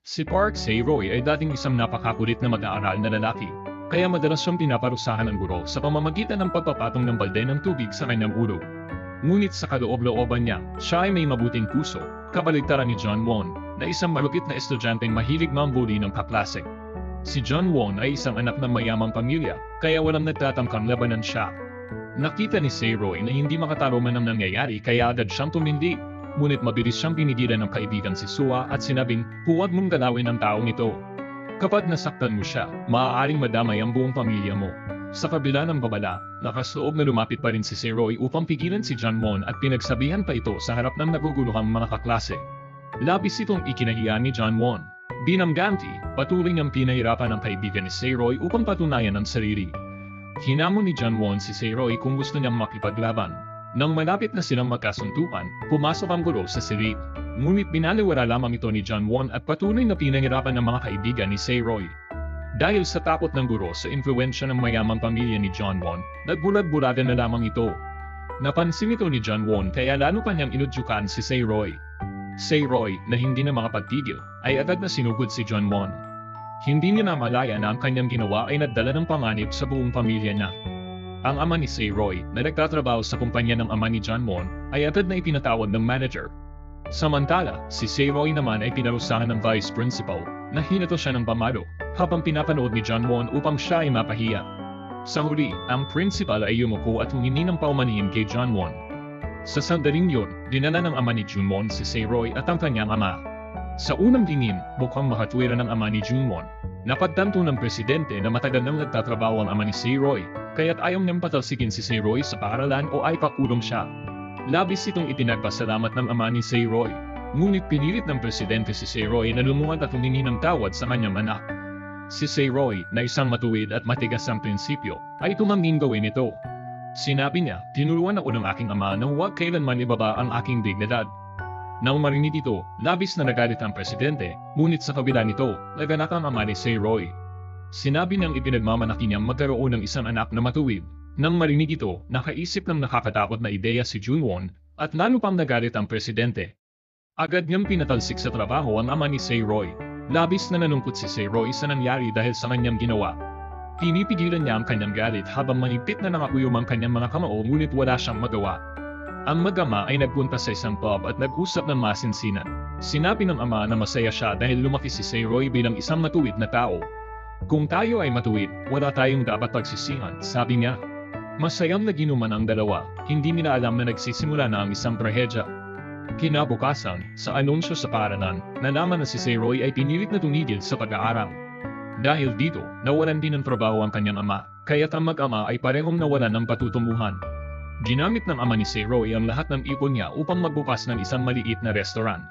Si Park Se-roy ay dating isang napakakulit na mag-aaral na lalaki, kaya madalas siyang pinaparusahan ng guro sa pamamagitan ng pagpapatong ng balde ng tubig sa kanyang ulo. Ngunit sa kaloob-looban niya, siya ay may mabuting puso, kabaligtaran ni John Won, na isang malupit na estudyanteng mahilig mambuli ng kaklase. Si John Won ay isang anak ng mayamang pamilya, kaya walang nagtatangkang labanan siya. Nakita ni Se-roy na hindi makatalo man ang nangyayari kaya agad siyang tumindi. Ngunit mabilis siyang pinigilan ng kaibigan si Sua at sinabing, huwag mong galawin ang taong ito. Kapag nasaktan mo siya, maaaring madamay ang buong pamilya mo. Sa kabila ng babala, nakasloob na lumapit pa rin si Se-roy upang pigilan si John Won at pinagsabihan pa ito sa harap ng naguguluhang mga kaklase. Labis itong ikinahiya ni John Won. Binangganti, patuloy niyang pinahirapan ang kaibigan ni Se-roy upang patunayan ang sarili. Hinamon ni John Won si Se-roy kung gusto niyang makipaglaban. Nang malapit na silang magkasundukan, pumasok ang guro sa silid. Ngunit binaliwala lamang ito ni John Won at patuloy na pinahirapan ng mga kaibigan ni Se-roy. Dahil sa takot ng guro sa impluwensya ng mayamang pamilya ni John Won, nagbulag-bulagan na lamang ito. Napansin ito ni John Won kaya lalo pa niyang inudyukan si Se-roy. Se-roy, na hindi na makapagtigil, ay agad na sinugod si John Won. Hindi niya namalaya na ang kanyang ginawa ay nagdala ng panganib sa buong pamilya niya. Ang ama ni Se-roy, na nagtatrabaho sa kumpanya ng ama ni John Won, ay agad na ipinatawag ng manager. Samantala, si Se-roy naman ay pinarusahan ng vice principal, na hinato siya ng pamalo, habang pinapanood ni John Won upang siya ay mapahiya. Sa huli, ang principal ay yumuko at humingi ng paumanhin kay John Won. Sa sandaling yun, dinala ng ama ni John Won si Se-roy at ang kanyang ama. Sa unang tingin, mukhang makatwiran ng ama ni John Won. Napagtanto ng presidente na matagal nang nagtatrabaho ang ama ni Se-roy, kaya't ayaw niyang patalsikin si Se-roy sa paaralan o ay pakulong siya. Labis itong ipinagpasalamat ng ama ni Se-roy. Ngunit pinilit ng presidente si Se-roy na lumuwag at humingi ng tawad sa kanyang anak. Si Se-roy, na isang matuwid at matigas ang prinsipyo, ay tumanging gawin ito. Sinabi niya, tinuruan ako ng aking ama na huwag kailanman ibaba ang aking dignidad. Nang marinig ito, labis na nagalit ang presidente, ngunit sa kabila nito, naganap ang ama ni Se-roy. Sinabi niyang ipinagmamalaki niyang magkaroon ng isang anak na matuwid. Nang marinig ito, nakaisip ng nakakatakot na ideya si John Won, at lalo pang nagalit ang presidente. Agad niyang pinatalsik sa trabaho ang ama ni Se-roy. Labis na nanungkot si Se-roy sa nangyari dahil sa kanyang ginawa. Pinipigilan niya ang kanyang galit habang manipit na nakakuyom ang kanyang mga kamao ngunit wala siyang magawa. Ang mag-ama ay nagpunta sa isang pub at nag-usap ng masinsinan. Sinabi ng ama na masaya siya dahil lumaki si Se-roy bilang isang matuwid na tao. Kung tayo ay matuwid, wala tayong dapat pagsisihan, sabi niya. Masayang naginuman ang dalawa, hindi nila alam na nagsisimula na ang isang trahedya. Kinabukasan, sa anunsyo sa paaralan, nalaman na si Se-roy ay pinilit na tumigil sa pag-aaral. Dahil dito, nawalan din ng trabaho ang kanyang ama, kaya't ang mag-ama ay parehong nawalan ng patutunguhan. Ginamit ng ama ni Se-roy ang lahat ng ipon niya upang magbukas ng isang maliit na restaurant.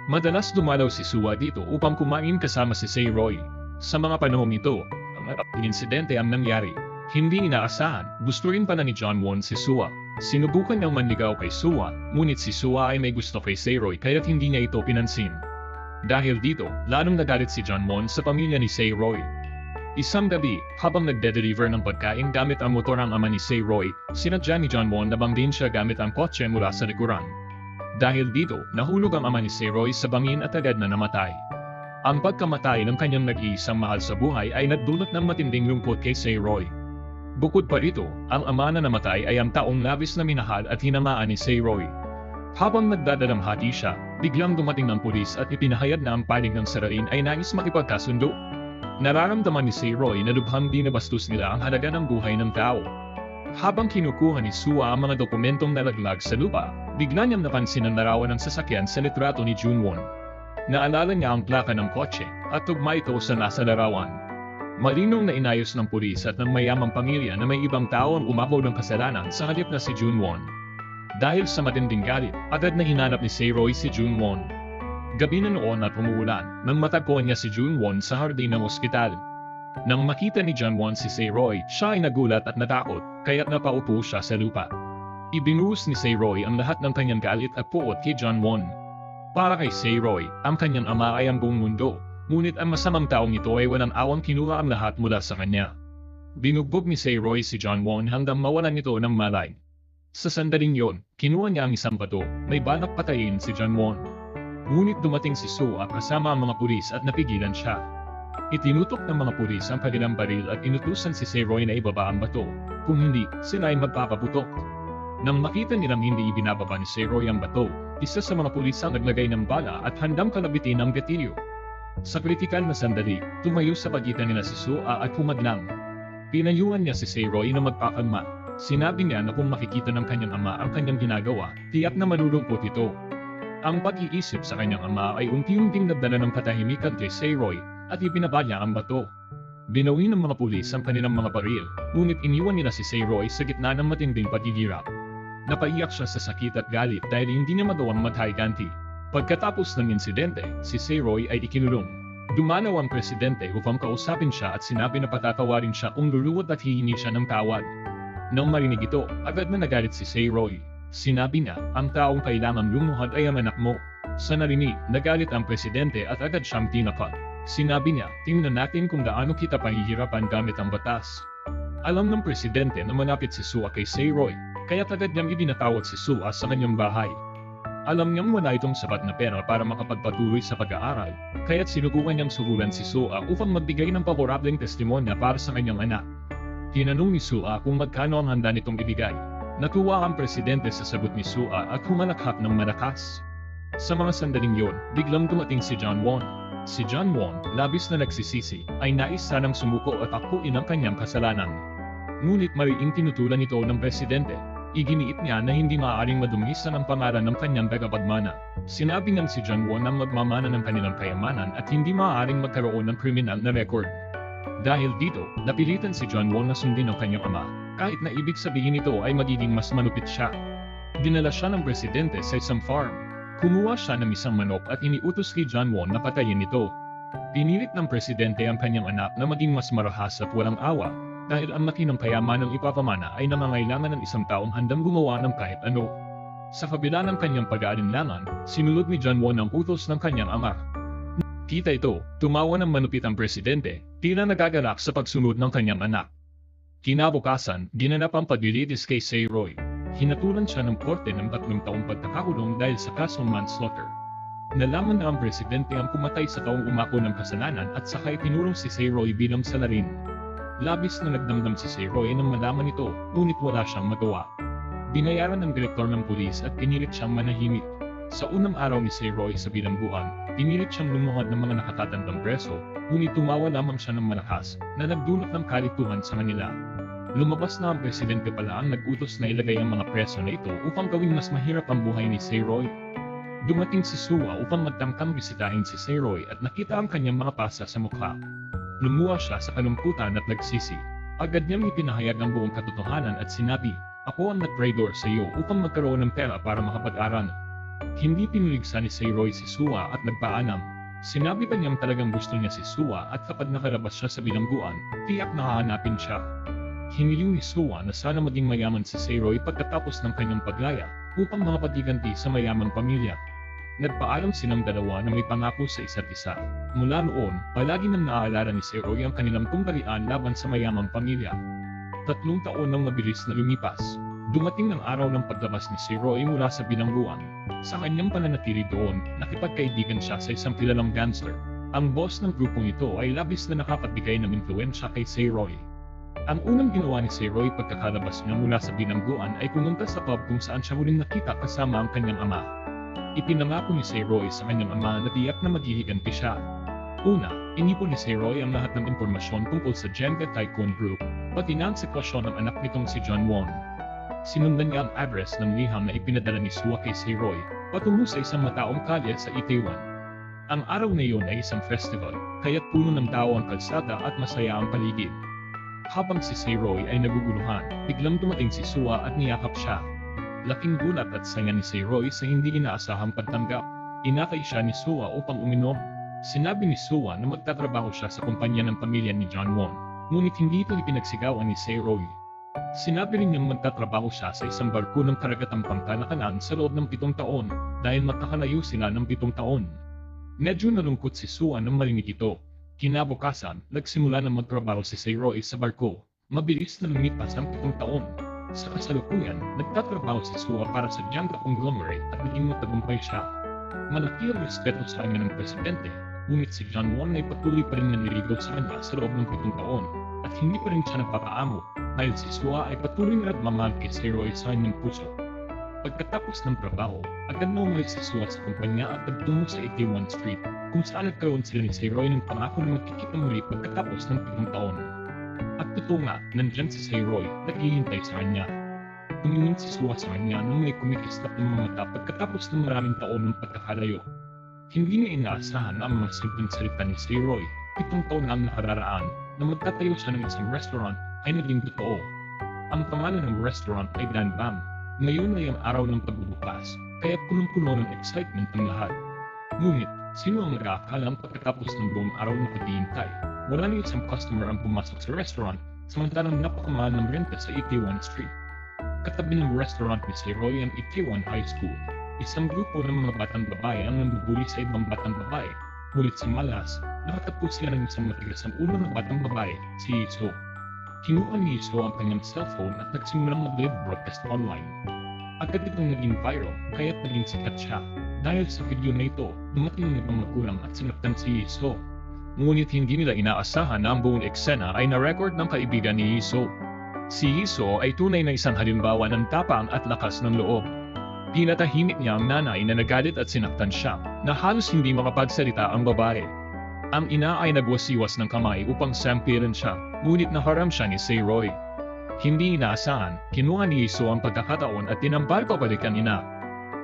Madalas dumalaw si Sua dito upang kumain kasama si Se-roy. Sa mga panahong ito, ang insidente ang nangyari. Hindi inaasahan, gusto rin pala ni John Won si Sua. Sinubukan niyang manligaw kay Sua, ngunit si Sua ay may gusto kay Se-roy kaya't hindi niya ito pinansin. Dahil dito, lalong nagalit si John Won sa pamilya ni Se-roy. Isang gabi, habang nagde-deliver ng pagkain gamit ang motor ang ama ni Se-roy, sinadya ni John Won na banggain siya gamit ang kotse mula sa likuran. Dahil dito, nahulog ang ama ni Se-roy sa bangin at agad na namatay. Ang pagkamatay ng kanyang nag-iisang mahal sa buhay ay nagdulot ng matinding lungkot kay Se-roy. Bukod pa rito, ang ama na namatay ay ang taong labis na minahal at hinamaan ni Se-roy. Habang nagdadalamhati siya, biglang dumating ng pulis at ipinahayag na ang panig ng salarin ay nais makipagkasundo. Nararamdaman ni Se-roy na lubhang binabastos nila ang halaga ng buhay ng tao. Habang kinukuha ni Sua ang mga dokumentong nalaglag sa lupa, bigla niyang napansin ang larawan ng sasakyan sa litrato ni John Won. Naalala niya ang plaka ng kotse at tugma ito sa nasa larawan. Malinong na inayos ng pulis at ng mayamang pamilya na may ibang tao ang umapaw ng kasalanan sa halip na si John Won. Dahil sa matinding galit, agad na hinanap ni Se-roy si John Won. Gabi na noon at umuulan, nang matagpuan niya si John Won sa hardin ng ospital. Nang makita ni John Won si Se-roy, siya ay nagulat at natakot, kaya't napaupo siya sa lupa. Ibinuhos ni Se-roy ang lahat ng kanyang galit at puot kay John Won. Para kay Se-roy, ang kanyang ama ay ang buong mundo, ngunit ang masamang taong ito ay walang awang kinuha ang lahat mula sa kanya. Binugbog ni Se-roy si John Won hanggang mawalan ito ng malay. Sa sandaling yon, kinuha niya ang isang bato, may balak patayin si John Won. Ngunit dumating si Sua kasama ang mga pulis at napigilan siya. Itinutok ng mga pulis ang kanilang baril at inutusan si Seroy na ibaba ang bato. Kung hindi, sila ay magpapaputok. Nang makita nilang hindi ibinababa ni Seroy ang bato, isa sa mga pulis ang naglagay ng bala at handang kalabitin ang gatilyo. Sa kritikal na sandali, tumayo sa pagitan nila si Sua at humadlang. Pinayuhan niya si Seroy na magpakalma. Sinabi niya na kung makikita ng kanyang ama ang kanyang ginagawa, tiyak na malulungkot ito. Ang pag-iisip sa kanyang ama ay unti-unting nagdala ng katahimikan kay Seroy at ibinaba niya ang bato. Binawi ng mga pulis ang kanilang mga baril, ngunit iniwan nila si Seroy sa gitna ng matinding paghihirap. Napaiyak siya sa sakit at galit dahil hindi niya magawang maghiganti. Pagkatapos ng insidente, si Seroy ay ikinulong. Dumanaw ang presidente upang kausapin siya at sinabi na patatawarin siya kung luluwad at hihingi siya ng tawad. Nang marinig ito, agad na nagalit si Seroy. Sinabi niya, ang taong kailangang lumuhad ay ang anak mo. Sa narinig, nagalit ang presidente at agad siyang tinakot. Sinabi niya, tingnan natin kung gaano kita pahihirapan gamit ang batas. Alam ng presidente na malapit si Sua kay Seroy, kaya agad niyang ibinatawag si Sua sa kanyang bahay. Alam niyang wala itong sapat na pera para makapagpatuloy sa pag-aaral, kaya't sinubukan niyang sugulan si Sua upang magbigay ng paborableng testimonya para sa kanyang anak. Tinanong ni Sua kung magkano ang handa nitong ibigay. Natuwa ang presidente sa sagot ni Sua at humalakhak ng malakas. Sa mga sandaling yon, biglang dumating si John Won. Si John Won, labis na nagsisisi, ay nais sanang sumuko at akuin ang kanyang kasalanan. Ngunit mariing tinutulan ito ng presidente. Iginiit niya na hindi maaaring madumisan ang pangalan ng kanyang tagapagmana. Sinabi niyang si John Won ang magmamana ng kanilang kayamanan at hindi maaaring magkaroon ng kriminal na record. Dahil dito, napilitan si John Won na sundin ang kanyang ama, kahit na ibig sabihin ito ay magiging mas manupit siya. Dinala siya ng presidente sa isang farm. Kumuha siya ng isang manok at iniutos kay John Won na patayin ito. Pinilit ng presidente ang kanyang anak na maging mas marahas at walang awa, dahil ang laki ng kayamanang ipapamana ay nangangailangan ng isang taong handang gumawa ng kahit ano. Sa kabila ng kanyang pag-aalinlangan, sinulod ni John Won ang utos ng kanyang ama. Kita ito, tumawa ng manupit ang presidente, tila nagagalak sa pagsunod ng kanyang anak. Kinabukasan, ginanap ang paglilitis kay Seroy. Hinatulan siya ng korte ng 3 taong pagkakakulong dahil sa kasong manslaughter. Nalaman na ang presidente ang pumatay sa taong umako ng kasalanan at saka itinurong si Seroy bilang salarin. Labis na nagdamdam si Seroy nang malaman ito, ngunit wala siyang magawa. Binayaran ng direktor ng pulis at pinilit siyang manahimik. Sa unang araw ni Seroy sa bilangguan, pinilit siyang lumuhad ng mga nakatatandang preso, ngunit tumawa lamang siya ng malakas na nagdulot ng kalituhan sa kanila. Lumabas na ang presidente pala ang nag-utos na ilagay ang mga preso na ito upang gawing mas mahirap ang buhay ni Seroy. Dumating si Sua upang magtangkang bisitahin si Seroy at nakita ang kanyang mga pasa sa mukha. Lumuha siya sa kalungkutan at nagsisi. Agad niyang ipinahayag ang buong katotohanan at sinabi, ako ang nag-traidor sa iyo upang magkaroon ng pera para makapag-aral. Hindi pinuligsa ni Seroy si Sua at nagpaalam. Sinabi pa niyang talagang gusto niya si Sua at kapag nakalabas siya sa bilangguan, tiyak na hahanapin siya. Hiniling ni Sua na sana maging mayaman si Seroy pagkatapos ng kanyang paglaya upang makapaghiganti sa mayamang pamilya. Nagpaalam silang dalawa na may pangako sa isa't isa. Mula noon, palagi nang naaalala ni Seroy ang kanilang tunggalian laban sa mayamang pamilya. 3 taon nang mabilis na lumipas. Dumating ang araw ng paglabas ni Seroy mula sa bilangguan. Sa kanyang pananatili doon, nakipagkaibigan siya sa isang kilalang gangster. Ang boss ng grupong ito ay labis na nakapagbigay ng impluwensya kay Seroy. Ang unang ginawa ni Seroy pagkakalabas niya mula sa bilangguan ay pumunta sa pub kung saan siya huling nakita kasama ang kanyang ama. Ipinangako ni Seroy sa kanyang ama na tiyak na maghihiganti siya. Una, inipon ni Seroy ang lahat ng impormasyon tungkol sa Jenga Tycoon Group, pati na ang sitwasyon ng anak nitong si John Won. Sinundan niya ang address ng liham na ipinadala ni Sua kay Seroy, patungo sa isang mataong kalye sa Itaewon. Ang araw na iyon ay isang festival, kaya't puno ng tao ang kalsada at masaya ang paligid. Habang si Seroy ay naguguluhan, biglang dumating si Sua at niyakap siya. Laking gulat at saya ni Seroy sa hindi inaasahang pagtanggap. Inakay siya ni Sua upang uminom. Sinabi ni Sua na magtatrabaho siya sa kumpanya ng pamilya ni John Won, ngunit hindi ito ipinagsigawan ni Seroy. Sinabi rin niyang magtatrabaho siya sa isang barko ng karagatang pangkalakalan sa loob ng 7 taon, dahil magkakalayo sila ng 7 taon. Medyo nalungkot si Sua nang marinig ito. Kinabukasan, nagsimula na magtrabaho si Seroy sa barko. Mabilis na lumipas ang 7 taon. Sa kasalukuyan, nagtatrabaho si Sua para sa Jenga Conglomerate at naging matagumpay siya. Malaki ang respeto sa kanya ng presidente, ngunit si John Won ay patuloy pa rin nanliligaw sa kanya sa loob ng 7 taon at hindi pa rin siya nagpapaamo dahil si Sua ay patuloy na nagmamahal kay Seroy sa kanyang puso. Pagkatapos ng trabaho, agad na umalis si Sua sa kumpanya at nagtungo sa 81 Street kung saan nagkaroon sila ni Seroy ng pangako na magkikita muli pagkatapos ng 7 taon. At totoo nga, nandyan si Seroy, naghihintay sa kanya. Tumingin si Sua sa kanya nung may kumikislap ng mga mata pagkatapos ng maraming taon ng pagkakalayo. Hindi niya inaasahan ang mga simpleng salita ni Seroy, 7 taon na ang nakararaan na magtatayo siya ng isang restaurant ay naging totoo. Ang pangalan ng restaurant ay Dan Bam. Ngayon ay ang araw ng pagbubukas, kaya punong-puno ng excitement ang lahat. Ngunit, sino ang mag-aakalang pagkatapos ng buong araw na paghihintay? Wala na isang customer ang pumasok sa restaurant, samantalang napakamahal ng renta sa 81 Street. Katabi ng restaurant ni Seroy ang Itaewon High School. Isang grupo ng mga batang babae ang nambubuli sa ibang batang babae. Ngunit sa malas, nakatagpo sila ng isang matigas ang ulo ng batang babae, si Iso. Kinuha ni Iso ang kanyang cellphone at nagsimulang mag-live broadcast online. Agad itong naging viral, kaya't naging sikat siya. Dahil sa video na ito, dumating ang ibang magulang at sinaktan si Iso. Ngunit hindi nila inaasahan na ang buong eksena ay na-record ng kaibigan ni Iso. Si Iso ay tunay na isang halimbawa ng tapang at lakas ng loob. Pinatahimik niya ang nanay na nagalit at sinaktan siya, na halos hindi makapagsalita ang babae. Ang ina ay nagwasiwas ng kamay upang sampirin siya, ngunit naharam siya ni Seroy. Hindi inaasahan, kinuha ni Iso ang pagkakataon at tinambal pabalik ang ina.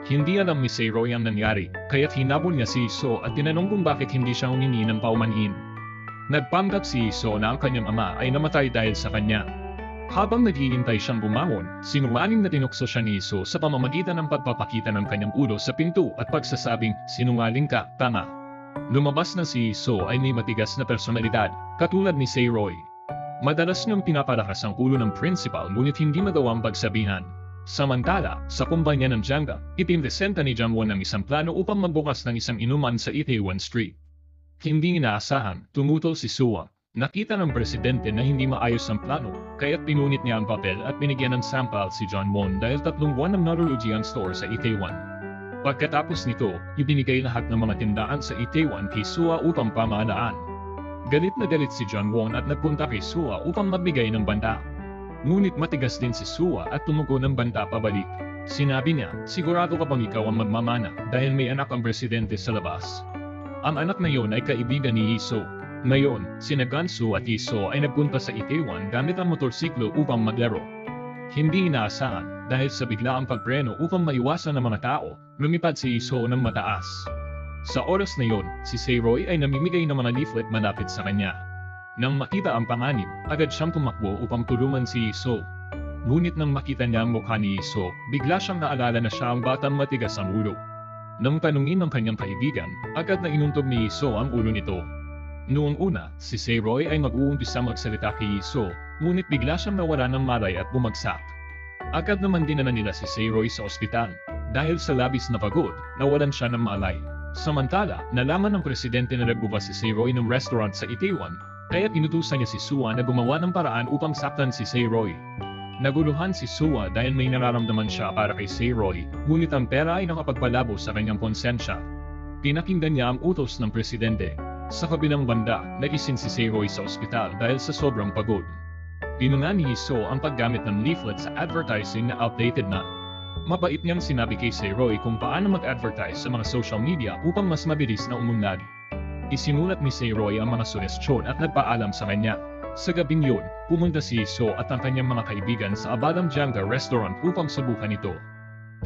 Hindi alam ni Seroy ang nangyari, kaya't hinabol niya si Iso at tinanong kung bakit hindi siya humingi ng paumanhin. Nagpanggap si Iso na ang kanyang ama ay namatay dahil sa kanya. Habang naghihintay siyang bumangon, sinungaling na tinukso siya ni Iso sa pamamagitan ng pagpapakita ng kanyang ulo sa pinto at pagsasabing, "Sinungaling ka, tama." Lumabas na si Iso ay may matigas na personalidad, katulad ni Seroy. Madalas niyang pinapalakas ang ulo ng principal ngunit hindi magawang pagsabihan. Samantala, sa kumpanya ng Jenga, ipinresenta ni John Won ang isang plano upang magbukas ng isang inuman sa Itaewon Street. Hindi inaasahan, tumutol si Sua. Nakita ng presidente na hindi maayos ang plano, kaya't pinunit niya ang papel at binigyan ng sample si John Won dahil 3 buwan ng narulugi ang store sa Itaewon. Pagkatapos nito, ibinigay lahat ng mga tindahan sa Itaewon kay Sua upang pamahalaan. Galit na galit si John Won at nagpunta kay Sua upang magbigay ng banta. Ngunit matigas din si Sua at tumugo ng banta pabalik. Sinabi niya, "Sigurado ka bang ikaw ang magmamana dahil may anak ang presidente sa labas?" Ang anak na iyon ay kaibigan ni Iso. Ngayon, sina Gansu at Iso ay nagpunta sa Itaewon gamit ang motorsiklo upang maglaro. Hindi inaasahan, dahil sa biglaang pagpreno upang maiwasan ng mga tao, lumipad si Iso ng mataas. Sa oras na yon, si Seroy ay namimigay ng mga leaflet malapit sa kanya. Nang makita ang panganib, agad siyang tumakbo upang tulungan si Iso. Ngunit nang makita niya ang mukha ni Iso, bigla siyang naalala na siya ang batang matigas ang ulo. Nang tanungin ng kanyang kaibigan, agad na inuntog ni Iso ang ulo nito. Noong una, si Seroy ay mag-uumpisa magsalita kay Iso, ngunit bigla siyang nawala ng malay at bumagsak. Agad naman dinala nila si Seroy sa ospital. Dahil sa labis na pagod, nawalan siya ng malay. Samantala, nalaman ng presidente na nagbukas si Seroy ng restaurant sa Itaewon, kaya inutusan niya si Sua na gumawa ng paraan upang saktan si Seroy. Naguluhan si Sua dahil may nararamdaman siya para kay Seroy, ngunit ang pera ay nakapagpalabo sa kanyang konsensya. Pinakinggan niya ang utos ng presidente. Sa kabilang banda, nagising si Seroy sa ospital dahil sa sobrang pagod. Pinuna ni Iso ang paggamit ng leaflet sa advertising na outdated na. Mabait niyang sinabi kay Seroy kung paano mag-advertise sa mga social media upang mas mabilis na umunlad. Isinulat ni Seroy ang mga suhestyon at nagpaalam sa kanya. Sa gabing yun, pumunta si Iso at ang kanyang mga kaibigan sa Abadam Janga restaurant upang subukan ito.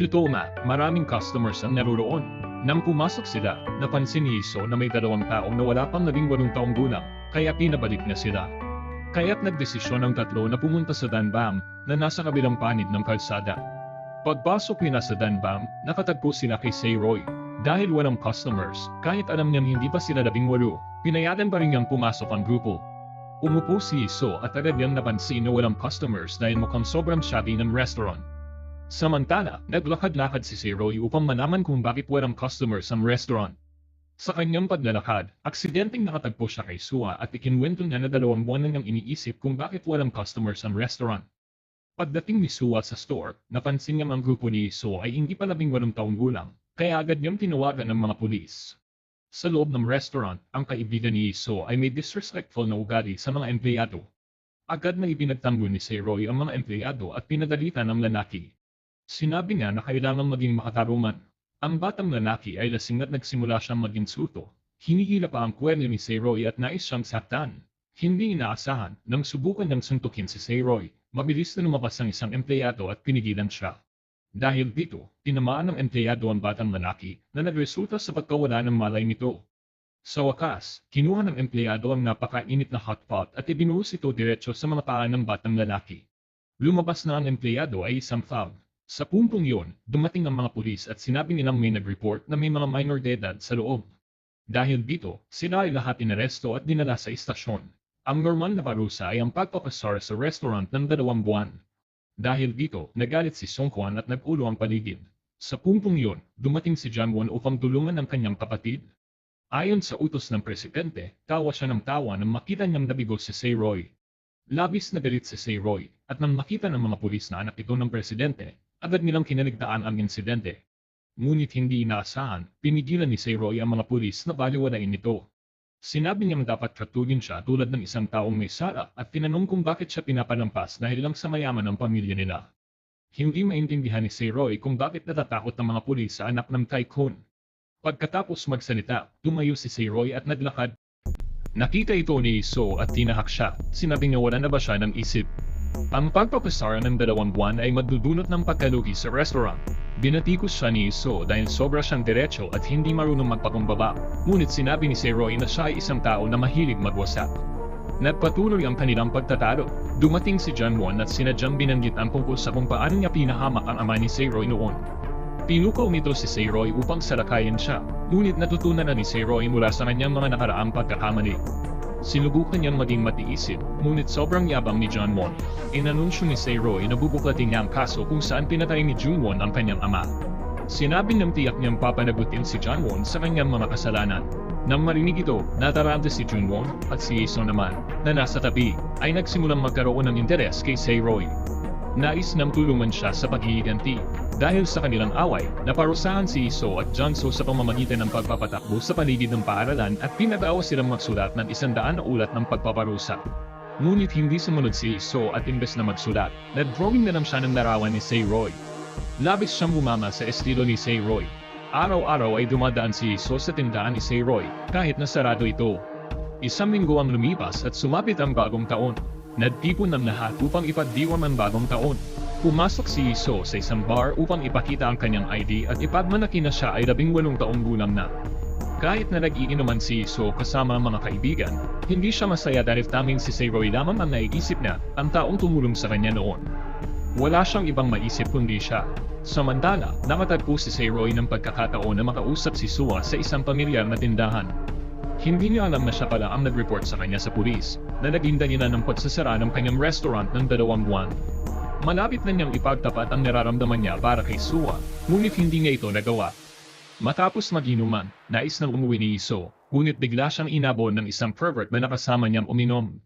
Totoo nga, maraming customers ang naroon. Nang pumasok sila, napansin ni Iso na may 2 taong na wala pang 18 taong gulang, kaya pinabalik niya sila. Kaya't nagdesisyon ang 3 na pumunta sa Danbam na nasa kabilang panid ng kalsada. Pagpasok nila sa Danbam, nakatagpo sila kay Seroy. Dahil walang customers, kahit alam niyang hindi pa sila 18, pinayagan pa rin niyang pumasok ang grupo. Umupo si Iso at agad niyang napansin na walang customers dahil mukhang sobrang shabby ng restaurant. Samantala, naglakad-lakad si Seroy upang malaman kung bakit walang customers ang restaurant. Sa kanyang paglalakad, aksidenteng nakatagpo siya kay Sua at ikinwento niya na 2 buwan na niyang iniisip kung bakit walang customers ang restaurant. Pagdating ni Sua sa store, napansin niyang ang grupo ni Iso ay hindi pa 18 taong gulang. kaya agad niyang tinawagan ng mga pulis. Sa loob ng restaurant, ang kaibigan ni Iso ay may disrespectful na ugali sa mga empleyado. Agad na ibinagtanggol ni Roy ang mga empleyado at pinagalitan ng lalaki. Sinabi niya na kailangan maging makatarungan. Ang batang lalaki ay lasing at nagsimula siyang mag-insulto. Hinihila pa ang kwento ni Roy at nais siyang saktan. Hindi inaasahan nang subukan niyang suntukin si Roy. Mabilis na lumabas ang isang empleyado at pinigilan siya. Dahil dito, tinamaan ng empleyado ang batang lalaki na nagresulta sa pagkawala ng malay nito. Sa wakas, kinuha ng empleyado ang napakainit na hotpot at ibinuhos ito diretso sa mga paa ng batang lalaki. Lumabas na ang empleyado ay isang thug. Sa puntong yon, dumating ang mga pulis at sinabi nilang may nag-report na may mga minor de edad sa loob. Dahil dito, sila ay lahat inaresto at dinala sa istasyon. Ang normal na parusa ay ang pagpapasara sa restaurant ng 2 buwan. Dahil dito, nagalit si Song Kwan at nag-ulo ang paligid. Sa puntong yon, dumating si John Won upang tulungan ang kanyang kapatid. Ayon sa utos ng presidente, tawa siya ng tawa nang makita niyang nabigo si Roy. Labis na galit si Roy, at nang makita ng mga pulis na anak ito ng presidente, agad nilang kinaligtaan ang insidente. Ngunit hindi inaasahan, pinigilan ni Roy ang mga pulis na baliwalain ito. Sinabi niyang dapat tratuhin siya tulad ng isang taong may sala at tinanong kung bakit siya pinapalampas dahil lang sa mayaman ng pamilya nila. Hindi maintindihan ni Roy kung bakit natatakot ng mga pulis sa anak ng tycoon. Pagkatapos magsalita, tumayo si Roy at naglakad. Nakita ito ni Iso at tinahak siya. Sinabi niya wala na ba siya ng isip. Ang pagpapasara ng 2 buwan ay magdudulot ng pagkalugi sa restaurant. Binatikos siya ni Iso dahil sobra siyang diretso at hindi marunong magpakumbaba. Ngunit sinabi ni Roy na siya ay isang tao na mahilig magwasak. Nagpatuloy ang kanilang pagtatalo. Dumating si John Won at sinadyang binanggit ang tungkol sa kung paano niya pinahamak ang ama ni Roy noon. Pinukaw nito si Roy upang salakayin siya. Ngunit natutunan na ni Roy mula sa kanyang mga nakaraang pagkakamali. Sinubukan niyang maging matiisip, ngunit sobrang yabang ni John Won. Inanunsyo ni Roy na bubuklatin niya ang kaso kung saan pinatay ni Jung Won ang kanyang ama. Sinabi ng tiyak niyang papanagutin si John Won sa kanyang mga kasalanan. Nang marinig ito, nataranta si Jung Won at si Iso naman, na nasa tabi, ay nagsimulang magkaroon ng interes kay Roy. Nais nang tulungan siya sa paghihiganti. Dahil sa kanilang away, naparusahan si Iso at Junso sa pamamagitan ng pagpapatakbo sa paligid ng paaralan at pinag-awa silang magsulat ng 100 na ulat ng pagpaparusa. Ngunit hindi sumunod si Iso at imbes na magsulat, nag-drawing na lang siya ng larawan ni Roy. Labis siyang bumama sa estilo ni Roy. Araw-araw ay dumadaan si Iso sa tindahan ni Roy, kahit na sarado ito. Isang linggo ang lumipas at sumapit ang bagong taon. Nagtipon ng lahat upang ipagdiwang ang bagong taon. Pumasok si Iso sa isang bar upang ipakita ang kanyang ID at ipagmalaki na siya ay 18 taong gulang na. Kahit na nag-iinuman si Iso kasama ang mga kaibigan, hindi siya masaya dahil tanging si Roy lamang ang naiisip na ang taong tumulong sa kanya noon. Wala siyang ibang maisip kundi siya. Samantala, nakatagpo si Roy ng pagkakataon na makausap si Sua sa isang pamilyar na tindahan. Hindi niya alam na siya pala ang nag-report sa kanya sa pulis na naging dahilan ng pagsasara ng kanyang restaurant ng 2 buwan. Malapit na niyang ipagtapat ang nararamdaman niya para kay Sua, ngunit hindi niya ito nagawa. Matapos mag-inuman, nais nang umuwi ni Iso, ngunit bigla siyang inabon ng isang pervert na nakasama niyang uminom.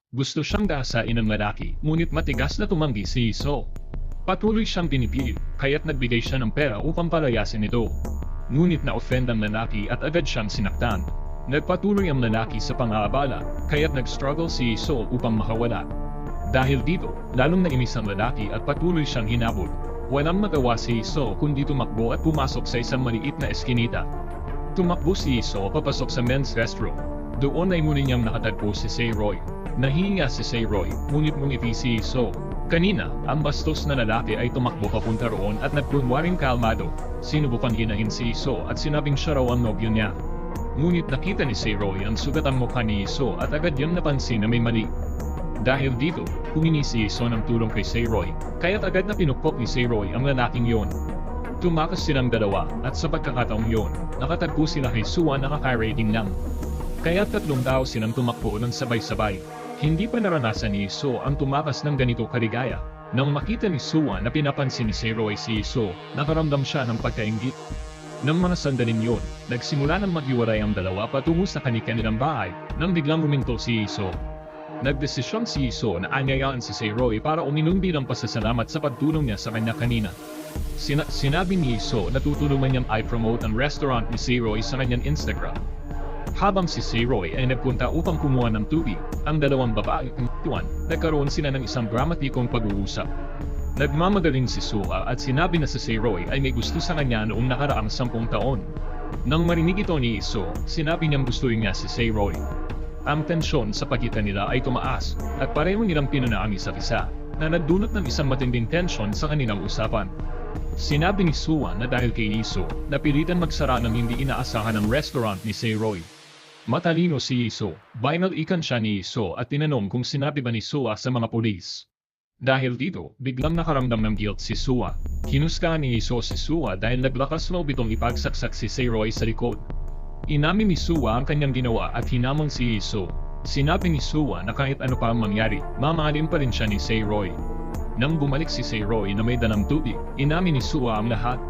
Gusto siyang dasain ng lalaki, ngunit matigas na tumanggi si Iso. Patuloy siyang pinipilit, kaya't nagbigay siya ng pera upang palayasin ito. Ngunit na-offend ang lalaki at agad siyang sinaktan. Nagpatuloy ang lalaki sa pang-aabala, kaya't nag-struggle si Iso upang makawala. Dahil dito, lalong nainis ang lalaki at patuloy siyang hinabol. Walang magawa si Iso kundi tumakbo at pumasok sa isang maliit na eskinita. Tumakbo si Iso papasok sa men's restroom. Doon ay muli niyang nakatagpo si Roy. Nahihinga si Roy, ngunit ngumiti si Iso. Kanina, ang bastos na lalaki ay tumakbo papunta roon at nagkunwaring kalmado. Sinubukan hinahin si Iso at sinabing siya raw ang nobyo niya. Ngunit nakita ni Roy ang sugat ang mukha ni Iso at agad niyang napansin na may mali. Dahil dito, humingi si Iso ng tulong kay Roy, kaya't agad na pinukpok ni Roy ang lalaking yon. Tumakas silang dalawa, at sa pagkakataong yon, nakatagpo sila kay Sua na kaka-rating lang. Kaya 3 tao silang tumakbo ng sabay-sabay. Hindi pa naranasan ni Iso ang tumakas ng ganito kaligaya. Nang makita ni Sua na pinapansin ni Roy si Iso, nakaramdam siya ng pagkainggit. Nang mga sandaling yon, nagsimula ng maghiwalay ang dalawa patungo sa kanilang bahay, nang biglang huminto si Iso. Nagdesisyon si Iso na anyayaan si Roy para uminom bilang pasasalamat sa pagtulong niya sa kanya kanina. Sinabi ni So na tutulungan niyang i-promote ang restaurant ni Roy sa kanyang Instagram. Habang si Roy ay nagpunta upang kumuha ng tubig, ang dalawang babae nagkaroon sila ng isang dramatikong pag-uusap. Nagmamagaling si Sua at sinabi na si Roy ay may gusto sa kanya noong nakaraang 10 taon. Nang marinig ito ni So, sinabi niyang gustuin niya si Roy. Ang tensyon sa pagitan nila ay tumaas at pareho nilang pinunaan isa't isa na nagdulot ng isang matinding tensyon sa kanilang usapan. Sinabi ni Sua na dahil kay Iso, napilitan magsara ng hindi inaasahan ng restaurant ni Roy. Matalino si Iso, binalikan siya ni Iso at tinanong kung sinabi ba ni Sua sa mga pulis. Dahil dito, biglang nakaramdam ng guilt si Sua. Hinuskahan ni Iso si Sua dahil naglakas loob itong ipagsaksak si Roy sa likod. Inamin ni Sua ang kanyang ginawa at hinamon si Iso. Sinabi ni Sua na kahit ano pa ang mangyari, mamahalin pa rin siya ni Roy. Nang bumalik si Roy na may dalang tubig, inamin ni Sua ang lahat.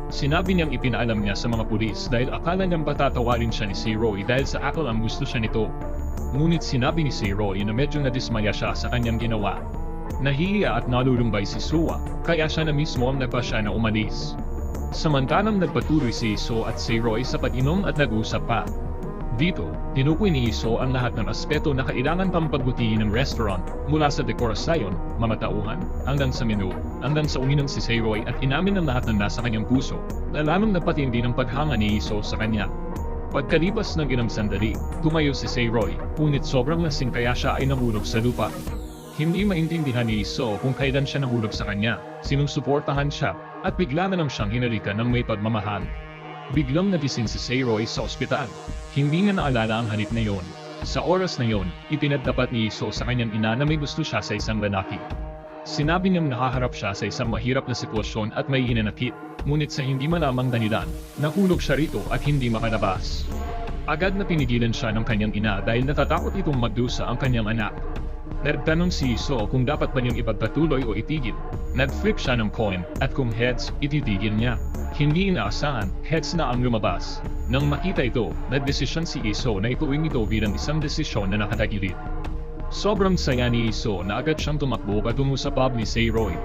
Sinabi niyang ipinaalam niya sa mga pulis dahil akala niyang patatawarin siya ni Roy dahil sa akal ang gusto siya nito. Ngunit sinabi ni Roy na medyo nadismaya siya sa kanyang ginawa. Nahihiya at nalulumbay si Sua, kaya siya na mismo ang nagpasya na umalis. Samantalang nagpatuloy si Iso at Roy sa pag-inom at nag-usap pa. Dito, tinukoy ni Iso ang lahat ng aspeto na kailangan pang pagbutihin ng restaurant, mula sa dekorasyon, mga tauhan, hanggang sa menu, hanggang sa uminom si Roy at inamin ng lahat ng nasa kanyang puso, na lamang napatindi ng paghanga ni Iso sa kanya. Pagkalipas ng ilang sandali, tumayo si Roy, ngunit sobrang lasing kaya siya ay nahulog sa lupa. Hindi maintindihan ni Iso kung kailan siya nahulog sa kanya, sinusuportahan siya, at bigla na lang siyang hinalikan ng may pagmamahal. Biglang nagising si Roy sa ospital. Hindi niya naalala ang hanip na yon. Sa oras na yon, ipinagtapat ni Iso sa kanyang ina na may gusto siya sa isang lalaki. Sinabi niyang nakaharap siya sa isang mahirap na sitwasyon at may hinanakit, ngunit sa hindi malamang dahilan, nahulog siya rito at hindi makalabas. Agad na pinigilan siya ng kanyang ina dahil natatakot itong magdusa ang kanyang anak. Nagtanong si Iso kung dapat ba niyang ipagpatuloy o itigil. Nag-flip siya ng coin at kung heads, ititigil niya. Hindi inaasahan, heads na ang lumabas. Nang makita ito, nagdesisyon si Iso na ituwing ito bilang isang desisyon na nakatagilid. Sobrang saya ni Iso na agad siyang tumakbo patungo sa pub ni Roy.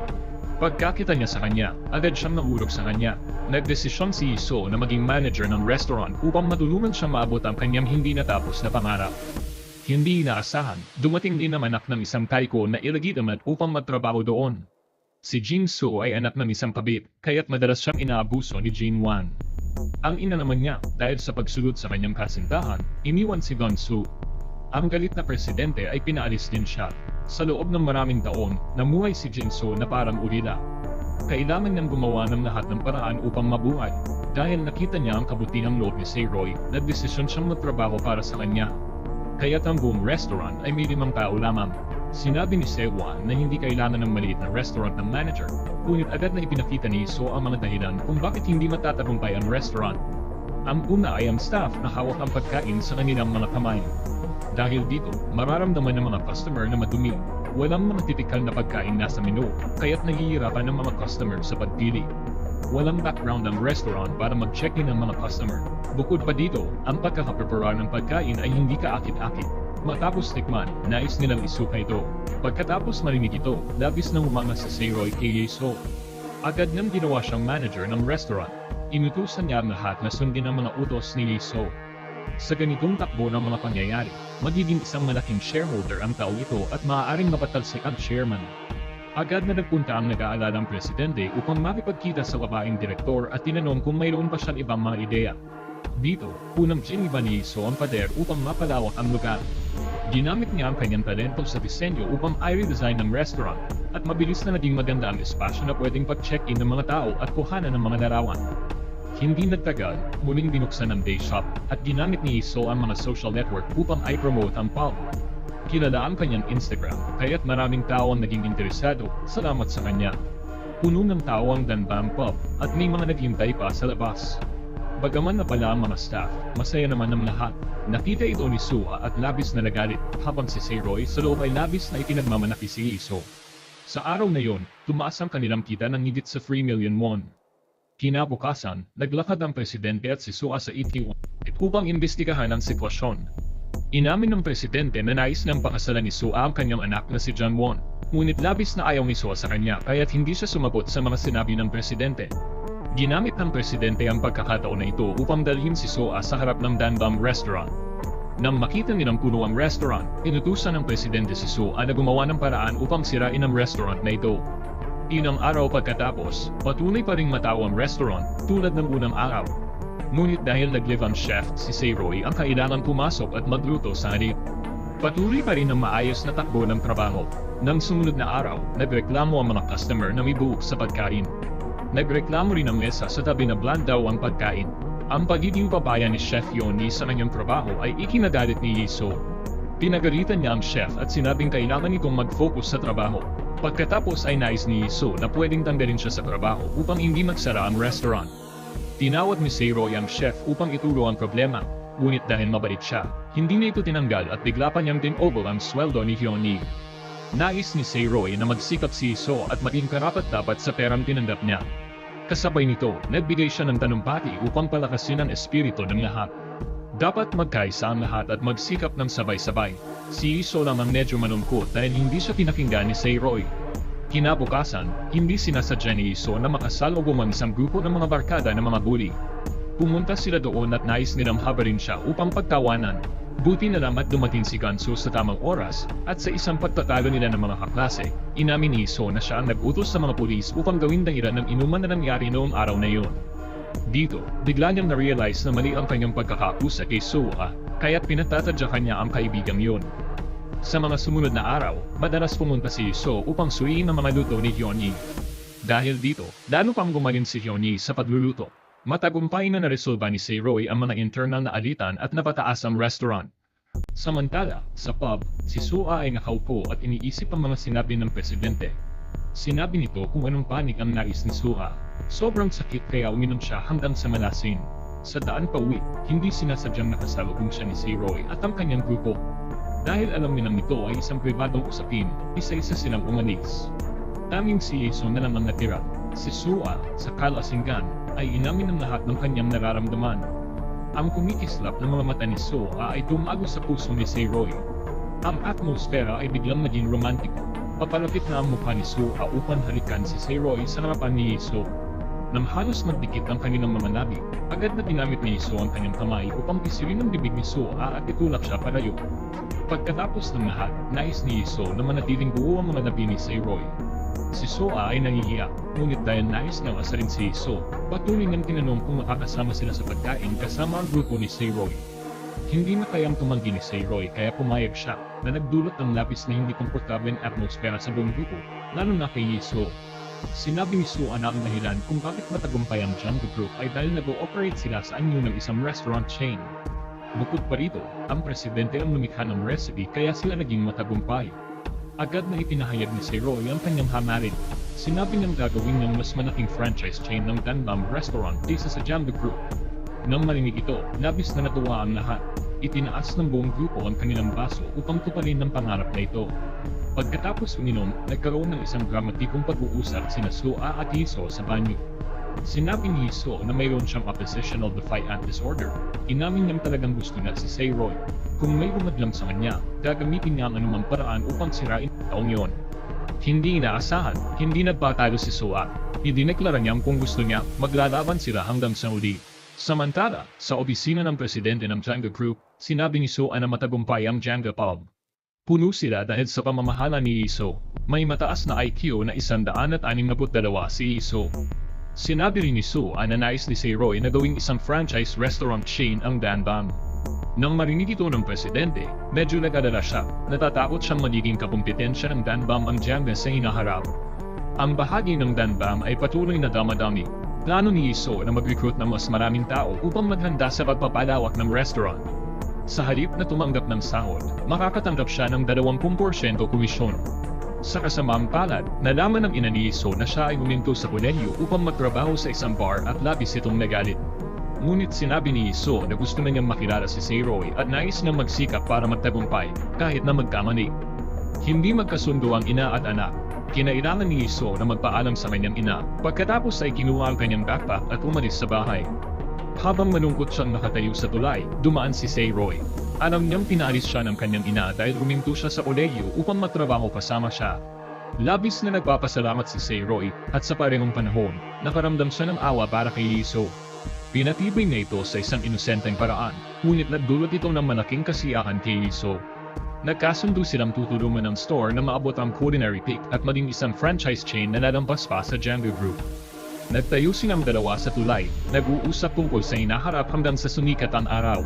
Pagkakita niya sa kanya, agad siyang nahulog sa kanya. Nagdesisyon si Iso na maging manager ng restaurant upang matulungan siyang maabot ang kanyang hindi natapos na pangarap. Hindi inaasahan, dumating din ang anak ng isang taiko na illegitimate upang magtrabaho doon. Si Jin Soo ay anak ng isang kabit, kaya't madalas siyang inaabuso ni Jin Wan. Ang ina naman niya, dahil sa pagsulot sa kanyang kasintahan, iniwan si Gon Soo. Ang galit na presidente ay pinaalis din siya. Sa loob ng maraming taon, namuhay si Jin Soo na parang ulila. Kailangan niyang gumawa ng lahat ng paraan upang mabuhay. Dahil nakita niya ang kabutihang loob ni Roy, nagdesisyon siyang magtrabaho para sa kanya. Kaya't ang buong restaurant ay may 5 tao lamang. Sinabi ni Wan na hindi kailangan ng maliit na restaurant ng manager, ngunit agad na ipinakita ni So ang mga dahilan kung bakit hindi matatagumpay ang restaurant. Ang una ay ang staff na hawak ang pagkain sa kanilang mga kamay. Dahil dito, mararamdaman ng mga customer na madumi. Walang mga tipikal na pagkain nasa menu, kaya't nahihirapan ng mga customer sa pagpili. Walang background ang restaurant para mag-check-in ng mga customer. Bukod pa dito, ang pagkakaprepara ng pagkain ay hindi kaakit-akit. Matapos tikman, nais nilang isuka ito. Pagkatapos marinig ito, labis nang umanga si Roy kay So. Agad niyang ginawa siyang manager ng restaurant. Inutusan niya ang lahat na sundin ang mga utos ni So. Sa ganitong takbo ng mga pangyayari, magiging isang malaking shareholder ang tao ito at maaaring mapatalsik ang chairman. Agad na nagpunta ang nag-aalalang presidente upang makipagkita sa babaeng direktor at tinanong kung mayroon pa siyang ibang mga ideya. Dito, unang giniba ni So ang pader upang mapalawak ang lugar. Ginamit niya ang kanyang talento sa disenyo upang i-redesign ng restaurant at mabilis na naging maganda ang espasyo na pwedeng pag-check-in ng mga tao at kuhanan ng mga larawan. Hindi nagtagal, muling binuksan ang day shop at ginamit ni So ang mga social network upang i-promote ang pub. Kilala ang kanyang Instagram, kaya't maraming tao ang naging interesado, salamat sa kanya. Puno ng tao ang Danbang Pub at may mga naghintay pa sa labas. Bagaman na pala ang mga staff, masaya naman ng lahat. Nakita ito ni Sua at labis na nagalit, habang si Roy sa loob ay labis na ipinagmamalaki si Iso. Sa araw na yon, tumaas ang kanilang kita ng higit sa 3 million won. Kinabukasan, naglakad ang presidente at si Sua sa ET1 upang imbestigahan ang sitwasyon. Inamin ng presidente na nais niyang pakasalan ni Sua ang kanyang anak na si John Won, ngunit labis na ayaw ni Sua sa kanya kaya't hindi siya sumagot sa mga sinabi ng presidente. Ginamit ng presidente ang pagkakataon na ito upang dalhin si Sua sa harap ng Danbam Restaurant. Nang makita nilang puno ang restaurant, inutusan ng presidente si Sua na gumawa ng paraan upang sirain ang restaurant na ito. Ilang araw pagkatapos, patuloy pa ring matao ang restaurant tulad ng unang araw. Ngunit dahil nag-leave ang chef si Seiroy ang kailangan pumasok at magluto sa halip. Patuloy pa rin ang maayos na takbo ng trabaho. Nang sumunod na araw, nagreklamo ang mga customer na may buhok sa pagkain. Nagreklamo rin ang mesa sa tabi na bland daw ang pagkain. Ang pagiging papaya ni Chef Yoni sa kanyang trabaho ay ikinagalit ni Yiso. Pinagalitan niya ang chef at sinabing kailangan nitong mag-focus sa trabaho. Pagkatapos ay nais ni Yiso na pwedeng tanggalin siya sa trabaho upang hindi magsara ang restaurant. Tinawag ni Seiroy ang chef upang ituro ang problema, ngunit dahil mabait siya, hindi niya ito tinanggal at bigla pa niyang dinobol ang sweldo ni Hyoni. Nais ni Seiroy na magsikap si Yiso at maging karapat-dapat sa perang tinanggap niya. Kasabay nito, nagbigay siya ng tanumpati upang palakasin ang espiritu ng lahat. Dapat magkaisa ang lahat at magsikap ng sabay-sabay. Si Yiso lang ang medyo malungkot dahil hindi siya pinakinggan ni Seiroy. Kinabukasan, hindi sinasadya ni Yiso na makasalubong ang isang grupo ng mga barkada ng mga bully. Pumunta sila doon at nais nilang habarin siya upang pagtawanan. Buti na lang at dumating si Gansu sa tamang oras at sa isang pagtatalo nila ng mga kaklase, inamin ni Yiso na siya ang nag-utos sa mga pulis upang gawin dahilan ng inuman na nangyari noong araw na iyon. Dito, bigla niyang na-realize na mali ang kanyang pagkakakusa kay Sua, kaya't pinatatadya kanya ang kaibigang yun. Sa mga sumunod na araw, madalas pumunta si Yiso upang suyin ang mga luto ni Hyoni. Dahil dito, lalo pang gumaling si Hyoni sa pagluluto. Matagumpay na naresolba ni Seiroy ang mga internal na alitan at napataas ang restaurant. Samantala, sa pub, si Sua ay nakaupo at iniisip ang mga sinabi ng presidente. Sinabi nito kung anong panig ang nais ni Sua. Sobrang sakit kaya uminom siya hanggang sa malasin. Sa daan pauwi, hindi sinasadyang nakasalubong siya ni Seiroy at ang kanyang grupo. Dahil alam nilang ito ay isang pribadong usapin, isa-isa silang umalis. Tanging si Yiso na naman natira. Si Sua, sa kalasingan, ay inamin ng lahat ng kanyang nararamdaman. Ang kumikislap ng mga mata ni Sua ay tumago sa puso ni Seiroy. Ang atmosfera ay biglang naging romantiko. Papalapit na ang mukha ni Sua upang halikan si Seiroy sa harapan ni Yiso. Nang halos magdikit ang kanilang mga labi, agad na ginamit ni Yiso ang kanyang kamay upang pisirin ang bibig ni Sua at itulak siya palayo. Pagkatapos ng lahat, nais ni Yiso na manatiling buo ang mga labi ni Seiroy. Si Sua ay nangihiyak, ngunit dahil nais niyang asarin si Yiso, patuloy niyang tinanong kung makakasama sila sa pagkain kasama ang grupo ni Seiroy. Hindi na kayang tumanggi ni Seiroy kaya pumayag siya na nagdulot ng labis na hindi komportableng atmosfera sa buong grupo, lalo na kay Yiso. Sinabi ni Sua na ang dahilan kung bakit matagumpay ang Jungle Group ay dahil nag-ooperate sila sa anyo ng isang restaurant chain. Bukod pa rito, ang presidente ang lumikha ng recipe kaya sila naging matagumpay. Agad na ipinahayag ni Seiroy ang kanyang hamarin. Sinabi niyang gagawin ng mas malaking franchise chain ng Danbam Restaurant kaysa sa Jungle Group. Nang marinig ito, labis na natuwa ang lahat. Itinaas ng buong grupo ang kanilang baso upang tuparin ng pangarap na ito. Pagkatapos uminom, nagkaroon ng isang dramatikong pag-uusap sina Sua at Yiso sa banyo. Sinabi ni Yiso na mayroon siyang oppositional defiant disorder. Inamin niyang talagang gusto na si Seiroy. Kung may bumadlang sa kanya, gagamitin niya ang anumang paraan upang sirain ang taong yon. Hindi inaasahan, hindi nagpatalo si Sua. Idineklara niyang kung gusto niya, maglalaban sila hanggang sa uli. Samantala, sa opisina ng presidente ng Jenga Group, sinabi ni Sua na matagumpay ang Jenga Pub. Puno sila dahil sa pamamahala ni Yiso. May mataas na IQ na 162 si Yiso. Sinabi rin ni Sua na nais ni Seiroy na gawing isang franchise restaurant chain ang Danbam. Nang marinig ito ng presidente, medyo nag-alala siya. Natatakot siyang magiging kakumpetensya ng Danbam ang Jenga sa hinaharap. Ang bahagi ng Danbam ay patuloy na damadami. Plano ni Yiso na mag-recruit ng mas maraming tao upang maghanda sa pagpapalawak ng restaurant. Sa halip na tumanggap ng sahod, makakatanggap siya ng 20% komisyon. Sa kasamaang palad, nalaman ng ina ni Yiso na siya ay huminto sa kolehiyo upang magtrabaho sa isang bar at labis itong nagalit. Ngunit sinabi ni Yiso na gusto na niyang makilala si Seiroy at nais niyang magsikap para magtagumpay, kahit na magkamali. Hindi magkasundo ang ina at anak. Kinailangan ni Yiso na magpaalam sa kanyang ina, pagkatapos ay kinuha ang kanyang backpack at umalis sa bahay. Habang malungkot siyang nakatayo sa tulay, dumaan si Seiroy. Alam niyang pinaalis siya ng kanyang ina dahil huminto siya sa kolehiyo upang matrabaho kasama siya. Labis na nagpapasalamat si Seiroy at sa parehong panahon, nakaramdam siya ng awa para kay Liso. Pinatibay na ito sa isang inosenteng paraan, ngunit nagdulot ito ng malaking kasiyahan kay Liso. Nagkasundo silang tutulungan ng store na maabot ang culinary peak at maging isang franchise chain na nalampas pa sa Django Group. Nagtayo silang dalawa sa tulay, nag-uusap tungkol sa hinaharap hanggang sa sumikat ang araw.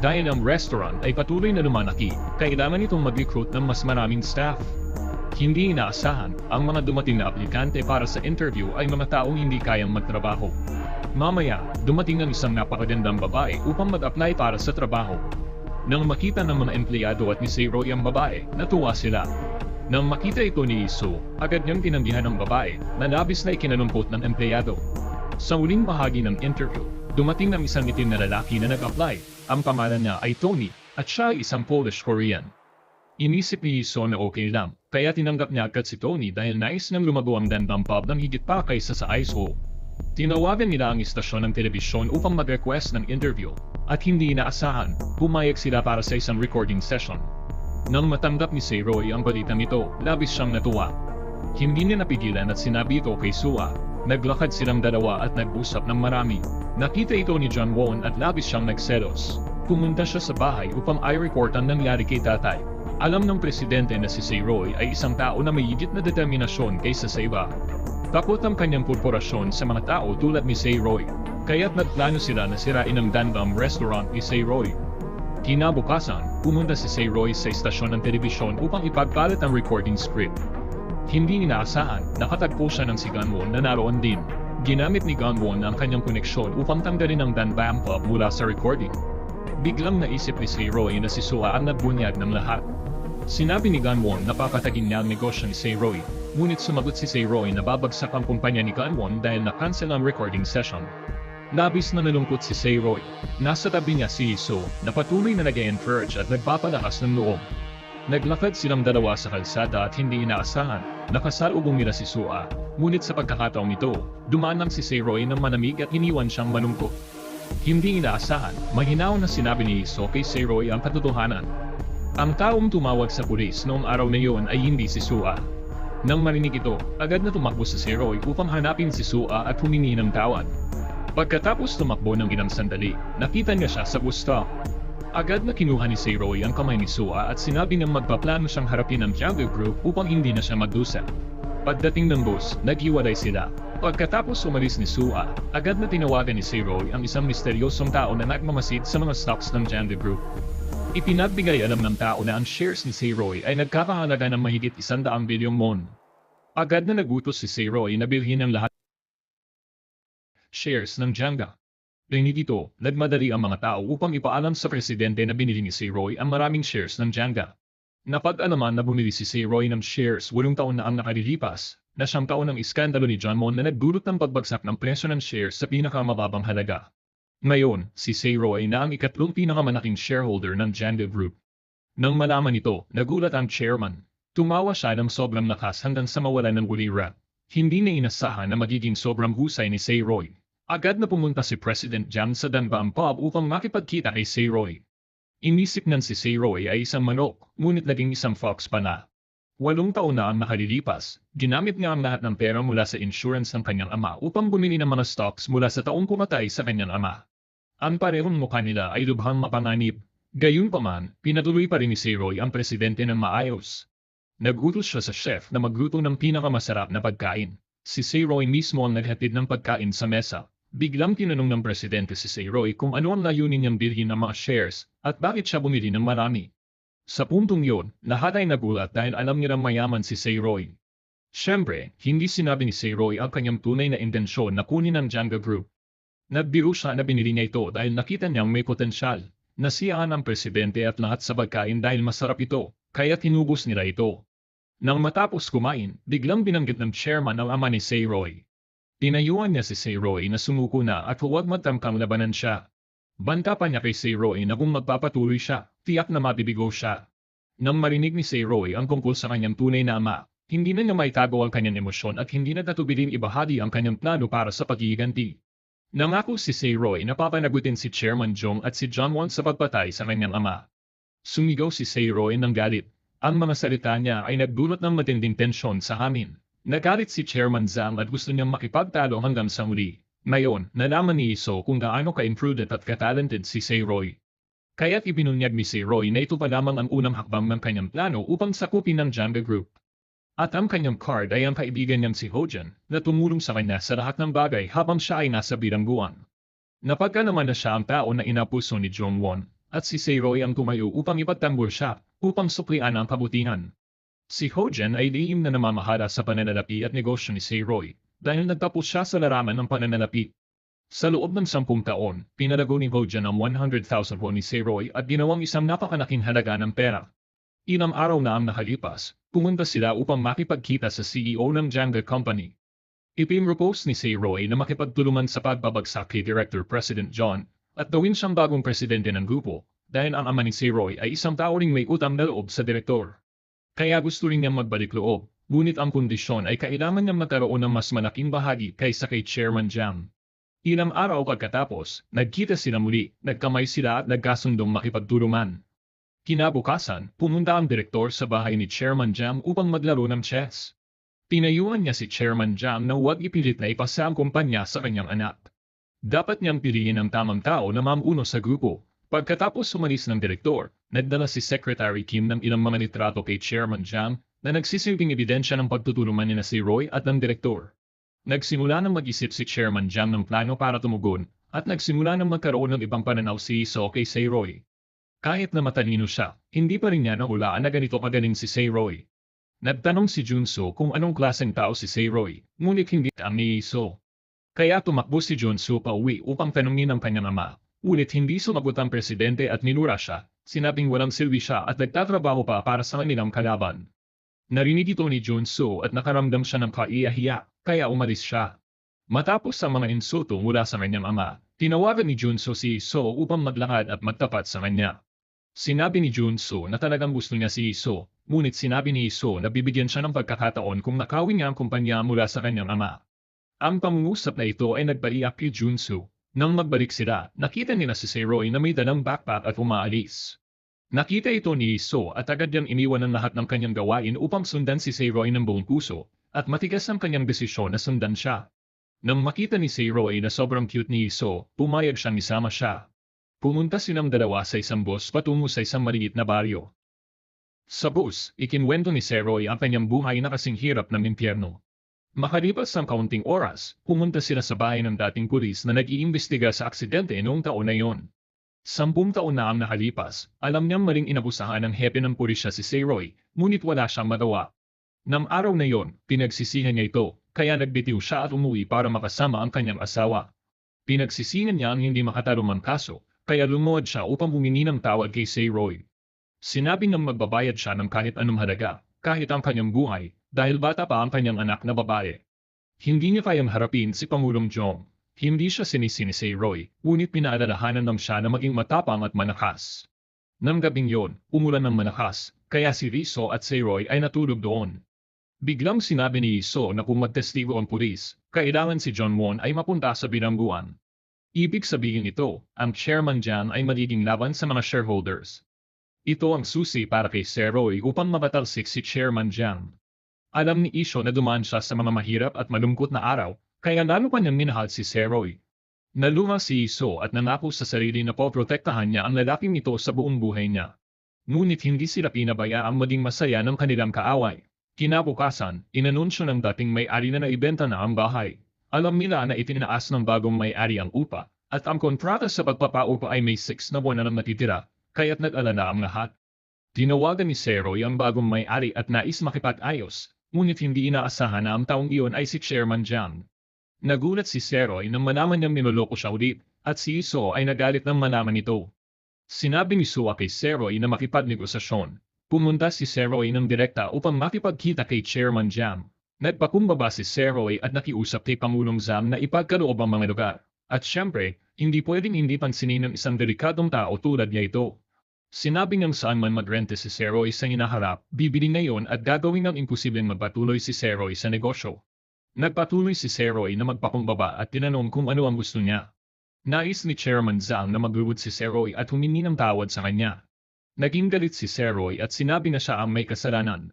Dahil ang restaurant ay patuloy na lumalaki, kailangan itong mag-recruit ng mas maraming staff. Hindi inaasahan, ang mga dumating na aplikante para sa interview ay mga taong hindi kayang magtrabaho. Mamaya, dumating ang isang napakagandang babae upang mag-apply para sa trabaho. Nang makita ng mga empleyado at ni Seiroy ang babae, natuwa sila. Nang makita ito ni Iso, agad niyang tinanggihan ang babae na labis na ikinalumpot ng empleyado. Sa uling bahagi ng interview, dumating ang isang itim na lalaki na nag-apply. Ang pangalan niya ay Tony at siya ay isang Polish-Korean. Inisip ni Iso na okay lang, kaya tinanggap niya agad si Tony dahil nais nang lumago ang dandang pub ng higit pa kaysa sa Ice Hole. Tinawagan nila ang istasyon ng telebisyon upang mag-request ng interview, at hindi inaasahan, pumayag sila para sa isang recording session. Nang matanggap ni Seiroy ang balitang ito, labis siyang natuwa. Hindi niya napigilan at sinabi ito kay Sua. Naglakad silang dalawa at nag-usap ng marami. Nakita ito ni John Won at labis siyang nagselos. Pumunta siya sa bahay upang i-report ang nangyari kay tatay. Alam ng presidente na si Seiroy ay isang tao na may higit na determinasyon kaysa sa iba. Takot ang kanyang korporasyon sa mga tao tulad ni Seiroy, kaya't nagplano sila na sirain ang Dandam restaurant ni Seiroy. Kinabukasan, pumunta si Seiroy sa istasyon ng telebisyon upang ipagpalit ang recording script. Hindi inaasahan, nakatagpo siya ng si Gunwon na naroon din. Ginamit ni Gunwon ang kanyang koneksyon upang tanggalin ang Dandam Pub mula sa recording. Biglang naisip ni Seiroy na si Sua ang nagbunyag ng lahat. Sinabi ni Gunwon na papatagin niya ang negosyo ni Seiroy, ngunit sumagot si Seiroy na babagsak ang kumpanya ni Gunwon dahil na-cancel ang recording session. Labis na nalungkot si Seiroy. Nasa tabi niya si Iso na patuloy na nag-encourage at nagpapalakas ng loob. Naglakad silang dalawa sa kalsada at hindi inaasahan, nakasalubong nila si Sua, ngunit sa pagkakataong ito, dumaan si Seiroy ng manamig at iniwan siyang malungkot. Hindi inaasahan, mahinaw na sinabi ni Iso kay Seiroy ang katotohanan. Ang taong tumawag sa pulis noong araw na iyon ay hindi si Sua. Nang marinig ito, agad na tumakbo si Seiroy upang hanapin si Sua at humingi ng tawad. Pagkatapos tumakbo ng ilang sandali, nakita niya siya sa bus stop. Agad na kinuha ni Seiroy ang kamay ni Sua at sinabi niyang magpaplano siyang harapin ang Django Group upang hindi na siya magdusa. Pagdating ng bus, naghiwalay sila. Pagkatapos umalis ni Sua, agad na tinawagan ni Seiroy ang isang misteryosong tao na nagmamasid sa mga stocks ng Django Group. Ipinagbigay alam ng tao na ang shares ni Seiroy ay nagkakahalaga ng mahigit 100 bilyong won. Agad na nagutos si Seiroy na bilhin ang lahat shares ng Django. Rinig ito, nagmadali ang mga tao upang ipaalam sa presidente na binili ni Seiroy ang maraming shares ng Django. Napag-alaman na bumili si Seiroy ng shares 8 taon na ang nakalilipas, na 9 taon ng iskandalo ni John Mon na nagdulot ng pagbagsak ng presyo ng shares sa pinakamababang halaga. Ngayon, si Seiroy na ang ikatlong pinakamalaking shareholder ng Django Group. Nang malaman ito, nagulat ang chairman. Tumawa siya ng sobrang lakas hanggang sa mawalan ng gulira. Hindi na inasahan na magiging sobrang husay ni Seiroy. Agad na pumunta si President Jang sa Dandam Pub upang makipagkita kay Seiroy. Inisip ng si Seiroy ay isang manok, ngunit naging isang fox pa na. 8 taon na ang nakalilipas, ginamit niya ang lahat ng pera mula sa insurance ng kanyang ama upang bumili ng mga stocks mula sa taong pumatay sa kanyang ama. Ang parehong mukha nila ay lubhang mapanganib. Gayunpaman, pinatuloy pa rin ni Seiroy ang presidente ng maayos. Nagutos siya sa chef na magluto ng pinakamasarap na pagkain. Si Seiroy mismo ang naghatid ng pagkain sa mesa. Biglang tinanong ng presidente si Seiroy kung ano ang layunin niyang bilhin ng mga shares at bakit siya bumili ng marami. Sa puntong yun, lahat ay nagulat dahil alam nilang mayaman si Seiroy. Siyempre, hindi sinabi ni Seiroy ang kanyang tunay na intensyon na kunin ang Django Group. Nagbiro siya na binili niya ito dahil nakita niyang may potensyal. Nasiyahan ang presidente at lahat sa pagkain dahil masarap ito, kaya tinubos nila ito. Nang matapos kumain, biglang binanggit ng chairman ang ama ni Seiroy. Tinayuan niya si Seiroy na sumuko na at huwag matangkang labanan siya. Banta pa niya kay Seiroy na kung magpapatuloy siya, tiyak na mabibigo siya. Nang marinig ni Seiroy ang tungkol sa kanyang tunay na ama, hindi na niya maitago ang kanyang emosyon at hindi na natubiling ibahagi ang kanyang plano para sa paghihiganti. Nangako si Seiroy na papanagutin si Chairman Jong at si John Won sa pagpatay sa kanyang ama. Sumigaw si Sayroy ng galit. Ang mga salita niya ay nagdulot ng matinding tensyon sa amin. Nagalit si Chairman Zhang at gusto niyang makipagtalo hanggang sa muli. Ngayon, nalaman ni Iso kung gaano ka-imprudent at ka-talented si Sayroy. Kaya't ibinunyag ni Sayroy na ito pa lamang ang unang hakbang ng kanyang plano upang sakupin ng Janga Group. At ang kanyang card ay ang kaibigan niyang si Hojan na tumulong sa kanya sa lahat ng bagay habang siya ay nasa bilangguan. Napagka naman na siya ang tao na inapuso ni Jongwon, at si Sayroy ang tumayo upang ipagtanggol siya upang suklian ang kabutihan. Si Hojan ay lihim na namamahala sa pananalapi at negosyo ni Sayroy dahil nagtapos siya sa larangan ng pananalapi. Sa loob ng 10 taon, pinalago ni Hojan ang 100,000 won ni Sayroy at ginawang isang napakalaking halaga ng pera. Ilang araw na ang nakalipas, pumunta sila upang makipagkita sa CEO ng Janga Company. Ipinropose ni Sayroy na makipagtulungan sa pagbabagsak kay Director President John at gawin siyang bagong presidente ng grupo dahil ang ama ni Sayroy ay isang tao ring may utang na loob sa direktor. Kaya gusto rin niyang magbalik loob, ngunit ang kondisyon ay kailangan niyang magkaroon ng mas malaking bahagi kaysa kay Chairman Jam. Ilang araw pagkatapos, nagkita sila muli, nagkamay sila at nagkasundong makipagtulungan. Kinabukasan, pumunta ang direktor sa bahay ni Chairman Jam upang maglaro ng chess. Tinayuan niya si Chairman Jam na huwag ipilit na ipasa ang kumpanya sa kanyang anak. Dapat niyang piliin ang tamang tao na mamuno sa grupo. Pagkatapos sumalis ng direktor, nagdala si Secretary Kim ng ilang mga litrato kay Chairman Jam na nagsisilbing ebidensya ng pagtutulungan ni na si Roy at ng direktor. Nagsimula ng mag-isip si Chairman Jam ng plano para tumugon at nagsimula ng magkaroon ng ibang pananaw si Iso kay Sayroy. Kahit na matalino siya, hindi pa rin niya nahulaan na ganito kagaling si Sayroy. Nagtanong si Junso kung anong klaseng tao si Sayroy, ngunit hindi ang ni Iso. Kaya tumakbo si Junso pa uwi upang tanungin ang kanyang ama, ngunit hindi sumagot ang presidente at nilura siya, sinabing walang silbi siya at nagtatrabaho pa para sa kanilang kalaban. Narinig ito ni Junso at nakaramdam siya ng kaiyahiya, kaya umalis siya. Matapos ang mga insulto mula sa kanyang ama, tinawagan ni Junso si Iso upang maglakad at magtapat sa kanya. Sinabi ni Junso na talagang gusto niya si Iso, ngunit sinabi ni Iso na bibigyan siya ng pagkakataon kung nakawin niya ang kumpanya mula sa kanyang ama. Ang pangungusap na ito ay nagpaiyak kay Junso. Nang magbalik sila, nakita nila si Sayroy na may dalang backpack at umaalis. Nakita ito ni Iso at agad niyang iniwan ang lahat ng kanyang gawain upang sundan si Sayroy ng buong puso, at matigas ang kanyang desisyon na sundan siya. Nang makita ni Sayroy na sobrang cute ni Iso, pumayag siyang isama siya. Pumunta silang dalawa sa isang bus patungo sa isang maliit na baryo. Sa bus, ikinwento ni Sayroy ang kanyang buhay na kasing hirap ng impyerno. Makalipas ang kaunting oras, pumunta sila sa bahay ng dating pulis na nag-iimbestiga sa aksidente noong taon na iyon. 10 taon na ang nakalipas, alam niyang maling inabusahan ng hepe ng pulisya si Sayroy, ngunit wala siyang magawa. Nang araw na iyon, pinagsisihan niya ito, kaya nagbitiw siya at umuwi para makasama ang kanyang asawa. Pinagsisihan niya ang hindi makatarong ng kaso, kaya lumuhod siya upang humingi ng tawad kay Sayroy. Sinabi niyang magbabayad siya ng kahit anong halaga, kahit ang kanyang buhay, dahil bata pa ang kanyang anak na babae. Hindi niya kayang harapin si Pangulong Jong. Hindi siya sinisi ni Sayroy, ngunit pinaalalahanan ng siya na maging matapang at malakas. Nang gabing yon, umulan ng malakas, kaya si Riso at Sayroy ay natulog doon. Biglang sinabi ni Iso na kung magtestigo ang pulis, kailangan si John Won ay mapunta sa bilangguan. Ibig sabihin ito, ang Chairman Jan ay magiging laban sa mga shareholders. Ito ang susi para kay Sayroy upang mabatalsik si Chairman Jan. Alam ni Iso na dumaan siya sa mga mahirap at malungkot na araw, kaya lalo pa niyang minahal si Sayroy. Naluma si Iso at nangako sa sarili na poprotektahan niya ang lalaking ito sa buong buhay niya. Ngunit hindi sila pinabayaang maging masaya ng kanilang kaaway. Kinabukasan, inanunsyo ng dating may-ari na naibenta na ang bahay. Alam nila na itinaas ng bagong may-ari ang upa, at ang kontrata sa pagpapaupa ay may 6 na buwan na natitira, kaya't nag-alala ang lahat. Tinawagan ni Sayroy ang bagong may-ari at nais makipag-ayos, ngunit hindi inaasahan na ang taong iyon ay si Chairman Jang. Nagulat si Sayroy nang malaman niyang minuloko siya ulit, at si Iso ay nagalit nang malaman ito. Sinabi ni Sua kay Sayroy na makipagnegosasyon. Pumunta si Sayroy ng direkta upang makipagkita kay Chairman Jang. Nagpakumbaba si Sayroy at nakiusap kay Pangulong Zam na ipagkaloob ang mga lugar. At syempre, hindi pwedeng hindi pansinin ng isang delikadong tao tulad niya ito. Sinabi niyang saan man magrente si Sayroy sa hinaharap, bibili na yon at gagawin ng imposibleng magpatuloy si Sayroy sa negosyo. Nagpatuloy si Sayroy na magpakumbaba at tinanong kung ano ang gusto niya. Nais ni Chairman Zhang na maglubod si Sayroy at humingi ng tawad sa kanya. Naging galit si Seroy at sinabi na siya ang may kasalanan.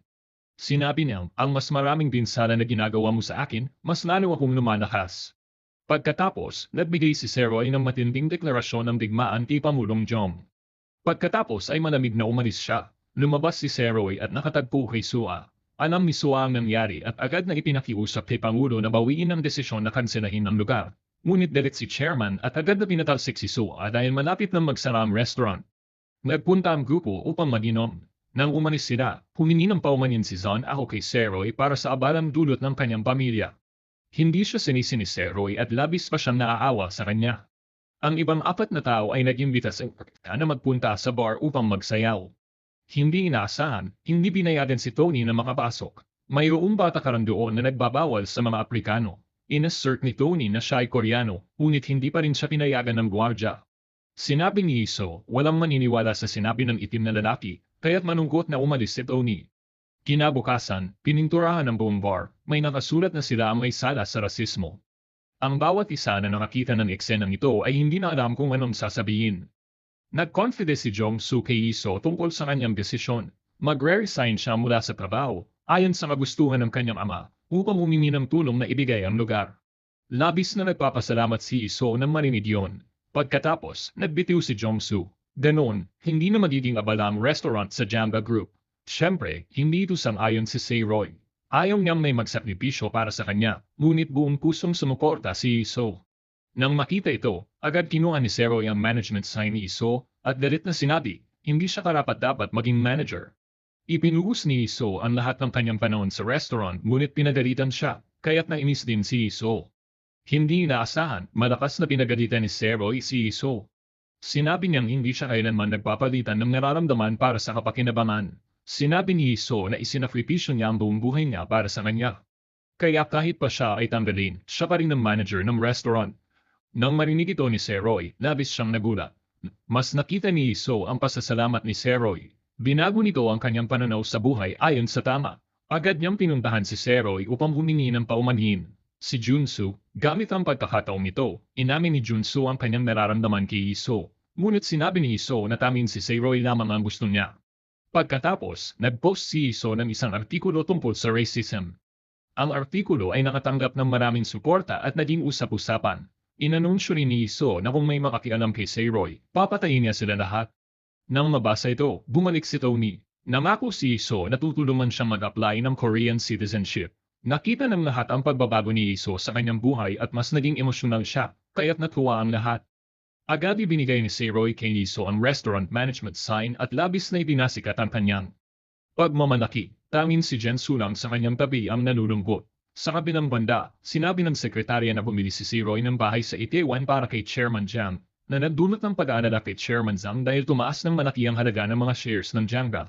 Sinabi niya, ang mas maraming binsala na ginagawa mo sa akin, mas lalo akong lumalakas. Pagkatapos, nagbigay si Seroy ng matinding deklarasyon ng digmaan kay Pangulong Jong. Pagkatapos ay malamig na umalis siya. Lumabas si Seroy at nakatagpo kay Sua. Alam ni Sua ang nangyari at agad na ipinakiusap kay Pangulo na bawiin ang desisyon na kanselahin ang lugar. Ngunit galit si Chairman at agad na pinatalsik si Sua dahil malapit na magsara ang restaurant. Nagpunta ang grupo upang mag-inom. Nang umalis sila, humingi ng paumanhin si Zon ako kay Seroy para sa abalang dulot ng kanyang pamilya. Hindi siya sinisi ni Seroy at labis pa siyang naaawa sa kanya. Ang ibang apat na tao ay nag-imbita sa na magpunta sa bar upang magsayaw. Hindi inaasahan, hindi binayagan si Tony na makapasok. Mayroong batakaran doon na nagbabawal sa mga Aprikano. Inassert ni Tony na siya ay Koreano, ngunit hindi pa rin siya pinayagan ng gwardya. Sinabi ni Iso, walang maniniwala sa sinabi ng itim na lalaki, kaya't manunggot na umalis si Tony. Kinabukasan, pininturahan ng buong bar, may nakasulat na sila ang may sala sa rasismo. Ang bawat isa na nakakita ng eksenang ito ay hindi na alam kung anong sasabihin. Nag-confide si Jong-soo kay Iso tungkol sa kanyang desisyon. Magre-resign siya mula sa trabaho, ayon sa kagustuhan ng kanyang ama, upang humingi ng tulong na ibigay ang lugar. Labis na nagpapasalamat si Iso nang marinig yun. Pagkatapos, nagbitiw si Jong-soo. Ganon, hindi na magiging abala ang restaurant sa Janga Group. Siyempre, hindi ito sang-ayon si Seroy. Ayaw niyang may magsakripisyo para sa kanya, ngunit buong pusong sumuporta si Iso. Nang makita ito, agad kinuha ni Seroy ang management sign ni Iso at galit na sinabi, hindi siya karapat-dapat maging manager. Ipinuhos ni Iso ang lahat ng kanyang panahon sa restaurant ngunit pinagalitan siya, kaya't nainis din si Iso. Hindi inaasahan, malakas na pinagalitan ni Seroy si Iso. Sinabi niyang hindi siya kailanman nagpapalitan ng nararamdaman para sa kapakinabangan. Sinabi ni Iso na isinakripisyo niya ang buong buhay niya para sa kanya. Kaya kahit pa siya ay tanggalin, siya pa rin ang manager ng restaurant. Nang marinig ito ni Seroy, labis siyang nagulat. Mas nakita ni Iso ang pasasalamat ni Seroy. Binago nito ang kanyang pananaw sa buhay ayon sa tama. Agad niyang pinuntahan si Seroy upang humingi ng paumanhin. Si Junsu, gamit ang pagkakataong ito, inamin ni Junsu ang kanyang nararamdaman kay Iso. Ngunit sinabi ni Iso na tanging si Seroy lamang ang gusto niya. Pagkatapos, nag-post si Iso ng isang artikulo tungkol sa racism. Ang artikulo ay nakatanggap ng maraming suporta at naging usap-usapan. Inanunsyo rin ni Iso na kung may makakialam kay Seroy, papatayin niya sila lahat. Nang mabasa ito, bumalik si Tony. Nangako si Iso na tutulungan siyang mag-apply ng Korean citizenship. Nakita ng lahat ang pagbabago ni Iso sa kanyang buhay at mas naging emosyonal siya, kaya't natuwa ang lahat. Agad ibinigay ni Seroy kay Iso ang restaurant management sign at labis na ibinasikat ang kanyang pagmamalaki. Tanging si Jensu lang sa kanyang tabi ang nalulungkot. Sa kabilang banda, sinabi ng sekretarya na bumili si Seroy ng bahay sa Itaewon para kay Chairman Jang, na nagdulot ng pag-aalala kay Chairman Zhang dahil tumaas ng malaki ang halaga ng mga shares ng Janga.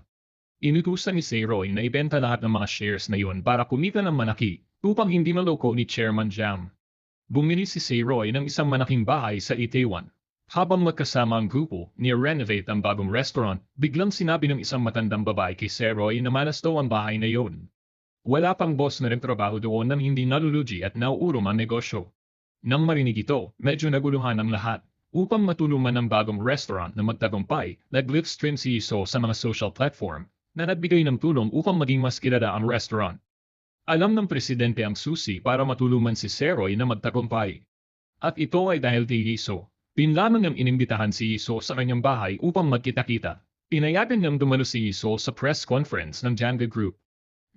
Inutusan ni Seroy na ibenta lahat ng mga shares na iyon para kumita ng malaki, upang hindi maloko ni Chairman Jang. Bumili si Seroy ng isang malaking bahay sa Itaewon. Habang magkasama ang grupo, ni-renovate ang bagong restaurant, biglang sinabi ng isang matandang babae kay Seroy na malas daw ang bahay na iyon. Wala pang boss na rin trabaho doon nang hindi nalulugi at nauurom ang negosyo. Nang marinig ito, medyo naguluhan ang lahat. Upang matulungan ang bagong restaurant na magtagumpay, nag-livestream si Iso sa mga social platform na nagbigay ng tulong upang maging mas kilala ang restaurant. Alam ng presidente ang susi para matulungan si Seroy na magtagumpay. At ito ay dahil kay Iso. Pinlamang niyang inimbitahan si Iso sa kanyang bahay upang magkita-kita. Pinayagan niyang dumalo si Iso sa press conference ng Janga Group.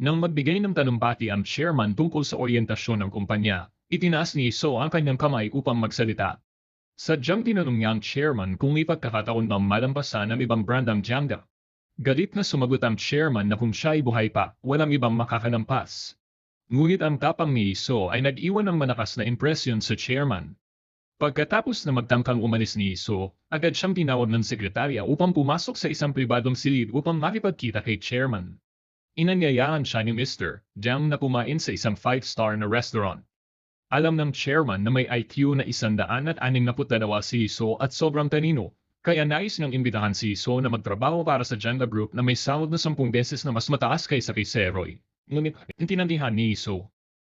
Nang magbigay ng talumpati ang chairman tungkol sa oryentasyon ng kumpanya, itinaas ni Iso ang kanyang kamay upang magsalita. Sadyang tinanong niya ang chairman kung may pagkakataon bang malampasan ng ibang brand ang Janga. Galit na sumagot ang chairman na kung siya ay buhay pa, walang ibang makakalampas. Ngunit ang tapang ni Iso ay nag-iwan ng malakas na impresyon sa chairman. Pagkatapos na magtangkang umalis ni Iso, agad siyang tinawag ng sekretarya upang pumasok sa isang pribadong silid upang makipagkita kay chairman. Inanyayaan siya ni Mr. Jang na kumain sa isang 5-star na restaurant. Alam ng chairman na may IQ na 162 si Iso at sobrang talino, kaya nais niyang imbitahan si Iso na magtrabaho para sa Janga Group na may sahod na 10 beses na mas mataas kaysa kay Seroy. Ngunit tinandihan ni Iso.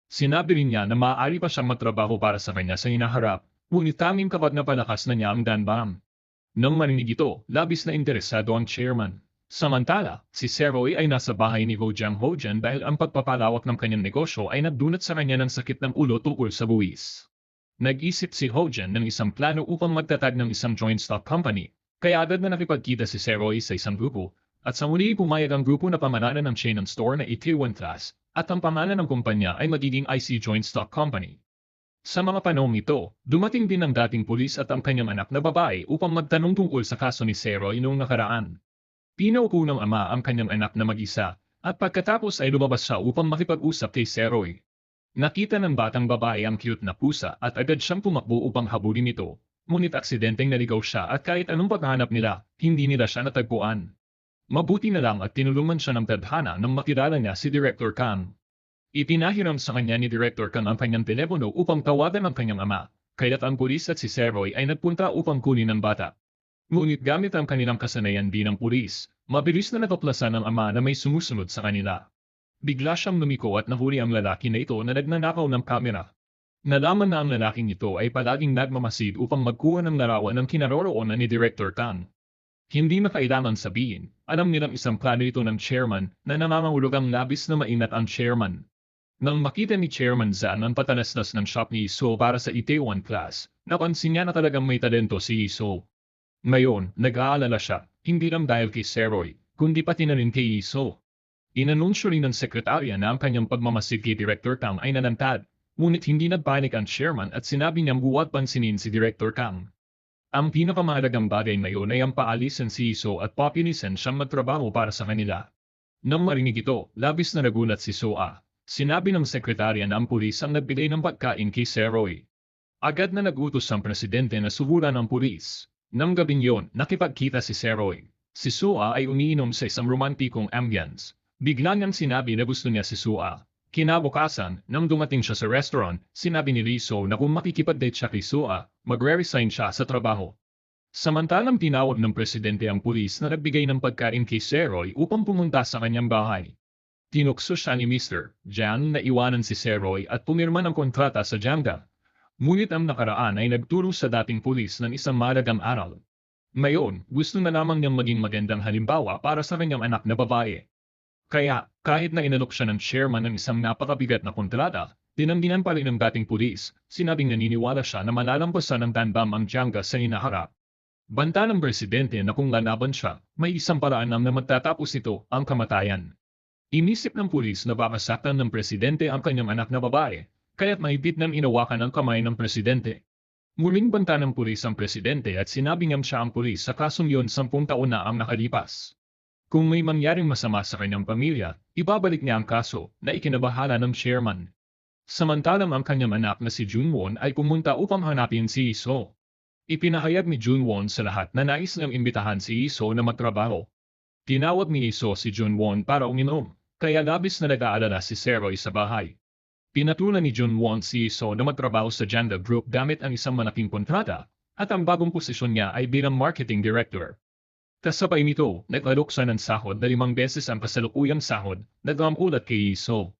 Sinabi rin niya na maaari pa siyang magtrabaho para sa kanya sa hinaharap, ngunit tanging kapag napalakas na niya ang danbam. Nang marinig ito, labis na interesado ang chairman. Samantala, si Seroy ay nasa bahay ni Hojang Hojan dahil ang pagpapalawak ng kanyang negosyo ay nagdulot sa kanya ng sakit ng ulo tungkol sa buwis. Nag-isip si Hojan ng isang plano upang magtatag ng isang joint stock company, kaya agad na nakipagkita si Seroy sa isang grupo, at sa muli pumayag ang grupo na pamananan ng chain ng store na Itaewon Class, at ang pangalan ng kumpanya ay magiging IC Joint Stock Company. Sa mga panahong ito, dumating din ang dating pulis at ang kanyang anak na babae upang magtanong tungkol sa kaso ni Seroy noong nakaraan. Pinaupo ng ama ang kanyang anak na mag-isa, at pagkatapos ay lumabas siya upang makipag-usap kay Seroy. Nakita ng batang babae ang cute na pusa at agad siyang tumakbo upang habulin ito, ngunit aksidenteng naligaw siya at kahit anong paghahanap nila, hindi nila siya natagpuan. Mabuti na lang at tinulungan siya ng tadhana nang makilala niya si Director Kang. Ipinahiram sa kanya ni Director Kang ang kanyang telepono upang tawagan ang kanyang ama, kaya't ang pulis at si Seroy ay nagpunta upang kunin ang bata. Ngunit gamit ang kanilang kasanayan bilang pulis, mabilis na nataplasan ng ama na may sumusunod sa kanila. Bigla siyang lumiko at nahuli ang lalaki na ito na nagnanakaw ng kamera. Nalaman na ang lalaking ito ay palaging nagmamasid upang magkuha ng larawan ng kinaroroonan ni Director Kang. Hindi na kailangan sabihin, alam nilang isang plano ito ng chairman na nangangahulog ang labis na mainat ang chairman. Nang makita ni Chairman Zan ang patalaslas ng shop ni Iso para sa Itaewon Class, napansin niya na talagang may talento si Iso. Ngayon, nag-aalala siya, hindi lang dahil kay Seroy, kundi pati na rin kay Iso. Inanunsyo rin ng sekretarya na ang kanyang pagmamasid kay Director Kang ay nanantad, ngunit hindi nagpanik ang chairman at sinabi niyang huwag pansinin si Director Kang. Ang pinakamahalagang bagay ngayon ay ang paalisan si Iso at papilisan siyang magtrabaho para sa kanila. Nang marinig ito, labis na nagulat si Soa. Sinabi ng sekretarya na ang pulis ang nagbigay ng pagkain kay Seroy. Agad na nagutos ang presidente na suburan ng pulis. Nang gabing yon, nakipagkita si Seroy. Si Soa ay umiinom sa isang romantikong ambience. Bigla niyang sinabi na gusto niya si Soa. Kinabukasan, nang dumating siya sa restaurant, sinabi ni Rizzo na kung makikipag-date siya kay Soa, magre-resign siya sa trabaho. Samantalang tinawag ng presidente ang pulis na nagbigay ng pagkain kay Seroy upang pumunta sa kanyang bahay. Tinukso siya ni Mr. Jiang na iwanan si Seroy at pumirma ng kontrata sa Jiangga. Ngunit ang nakaraan ay nagturo sa dating pulis ng isang mahalagang aral. Ngayon, gusto na lamang niyang maging magandang halimbawa para sa kanyang anak na babae. Kaya, kahit na inalok siya ng chairman ng isang napakabigat na kontrata, tinanggihan pa rin ng dating pulis, sinabing naniniwala siya na malalampasan ng Tanbam ang Jiangga sa hinaharap. Banta ng presidente na kung lalaban siya, may isang paraan na magtatapos ito, ang kamatayan. Inisip ng pulis na baka saktan ng presidente ang kanyang anak na babae, kaya't mahigpit nang inawakan ang kamay ng presidente. Muling banta ng pulis ang presidente at sinabi niyang siya ang pulis sa kasong yon 10 taon na ang nakalipas. Kung may mangyaring masama sa kanyang pamilya, ibabalik niya ang kaso na ikinabahala ng chairman. Samantalang ang kanyang anak na si Junwon ay pumunta upang hanapin si Iso. Ipinahayag ni Junwon sa lahat na nais niyang imbitahan si Iso na magtrabaho. Tinawag ni Iso si Junwon para uminom. Kaya labis na nag-aalala si Seroy sa bahay. Pinatulan ni Junwon si Iso na magtrabaho sa Jiangga Group gamit ang isang malaking kontrata, at ang bagong posisyon niya ay bilang marketing director. Kasabay nito, nag-alok siya ng sahod na 5 beses ang kasalukuyang sahod, nag-amulat kay Iso.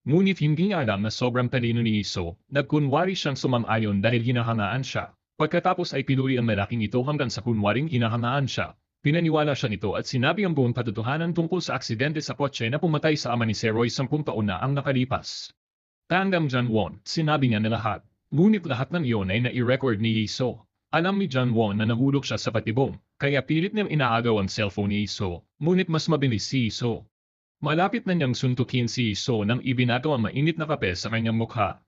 Ngunit hindi niya alam na sobrang talino ni Iso, nagkunwari siyang sumang-ayon dahil hinahangaan siya. Pagkatapos ay pinuri ang malaking ito hanggang sa kunwaring hinahangaan siya. Pinaniwala siya nito at sinabi ang buong katotohanan tungkol sa aksidente sa kotse na pumatay sa ama ni Seroy 10 taon na ang nakalipas. Tanggam Junwon, sinabi niya na lahat. Ngunit lahat ng iyon ay nai-record ni Iso. Alam ni Junwon na nahulog siya sa patibong, kaya pilit niyang inaagaw ang cellphone ni Iso, ngunit mas mabilis si Iso. Malapit na niyang suntukin si Iso nang ibinato ang mainit na kape sa kanyang mukha.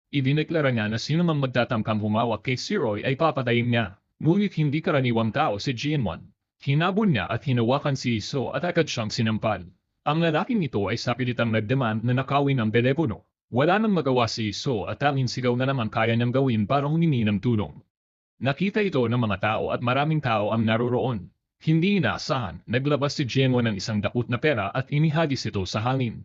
Idineklara niya na sino mang magtatamkang humawak kay Seroy ay papatayin niya, ngunit hindi karaniwang tao si Jianwon. Hinabol niya at hinawakan si Iso at agad siyang sinampal. Ang lalaking ito ay sapilitang nagdemand na nakawin ang telepono. Wala nang magawa si Iso at tanging sigaw na naman kaya niyang gawin para humingi ng tulong. Nakita ito ng mga tao at maraming tao ang naroroon. Hindi inaasahan, naglabas si Jianwon ng isang dakot na pera at inihagis ito sa hangin.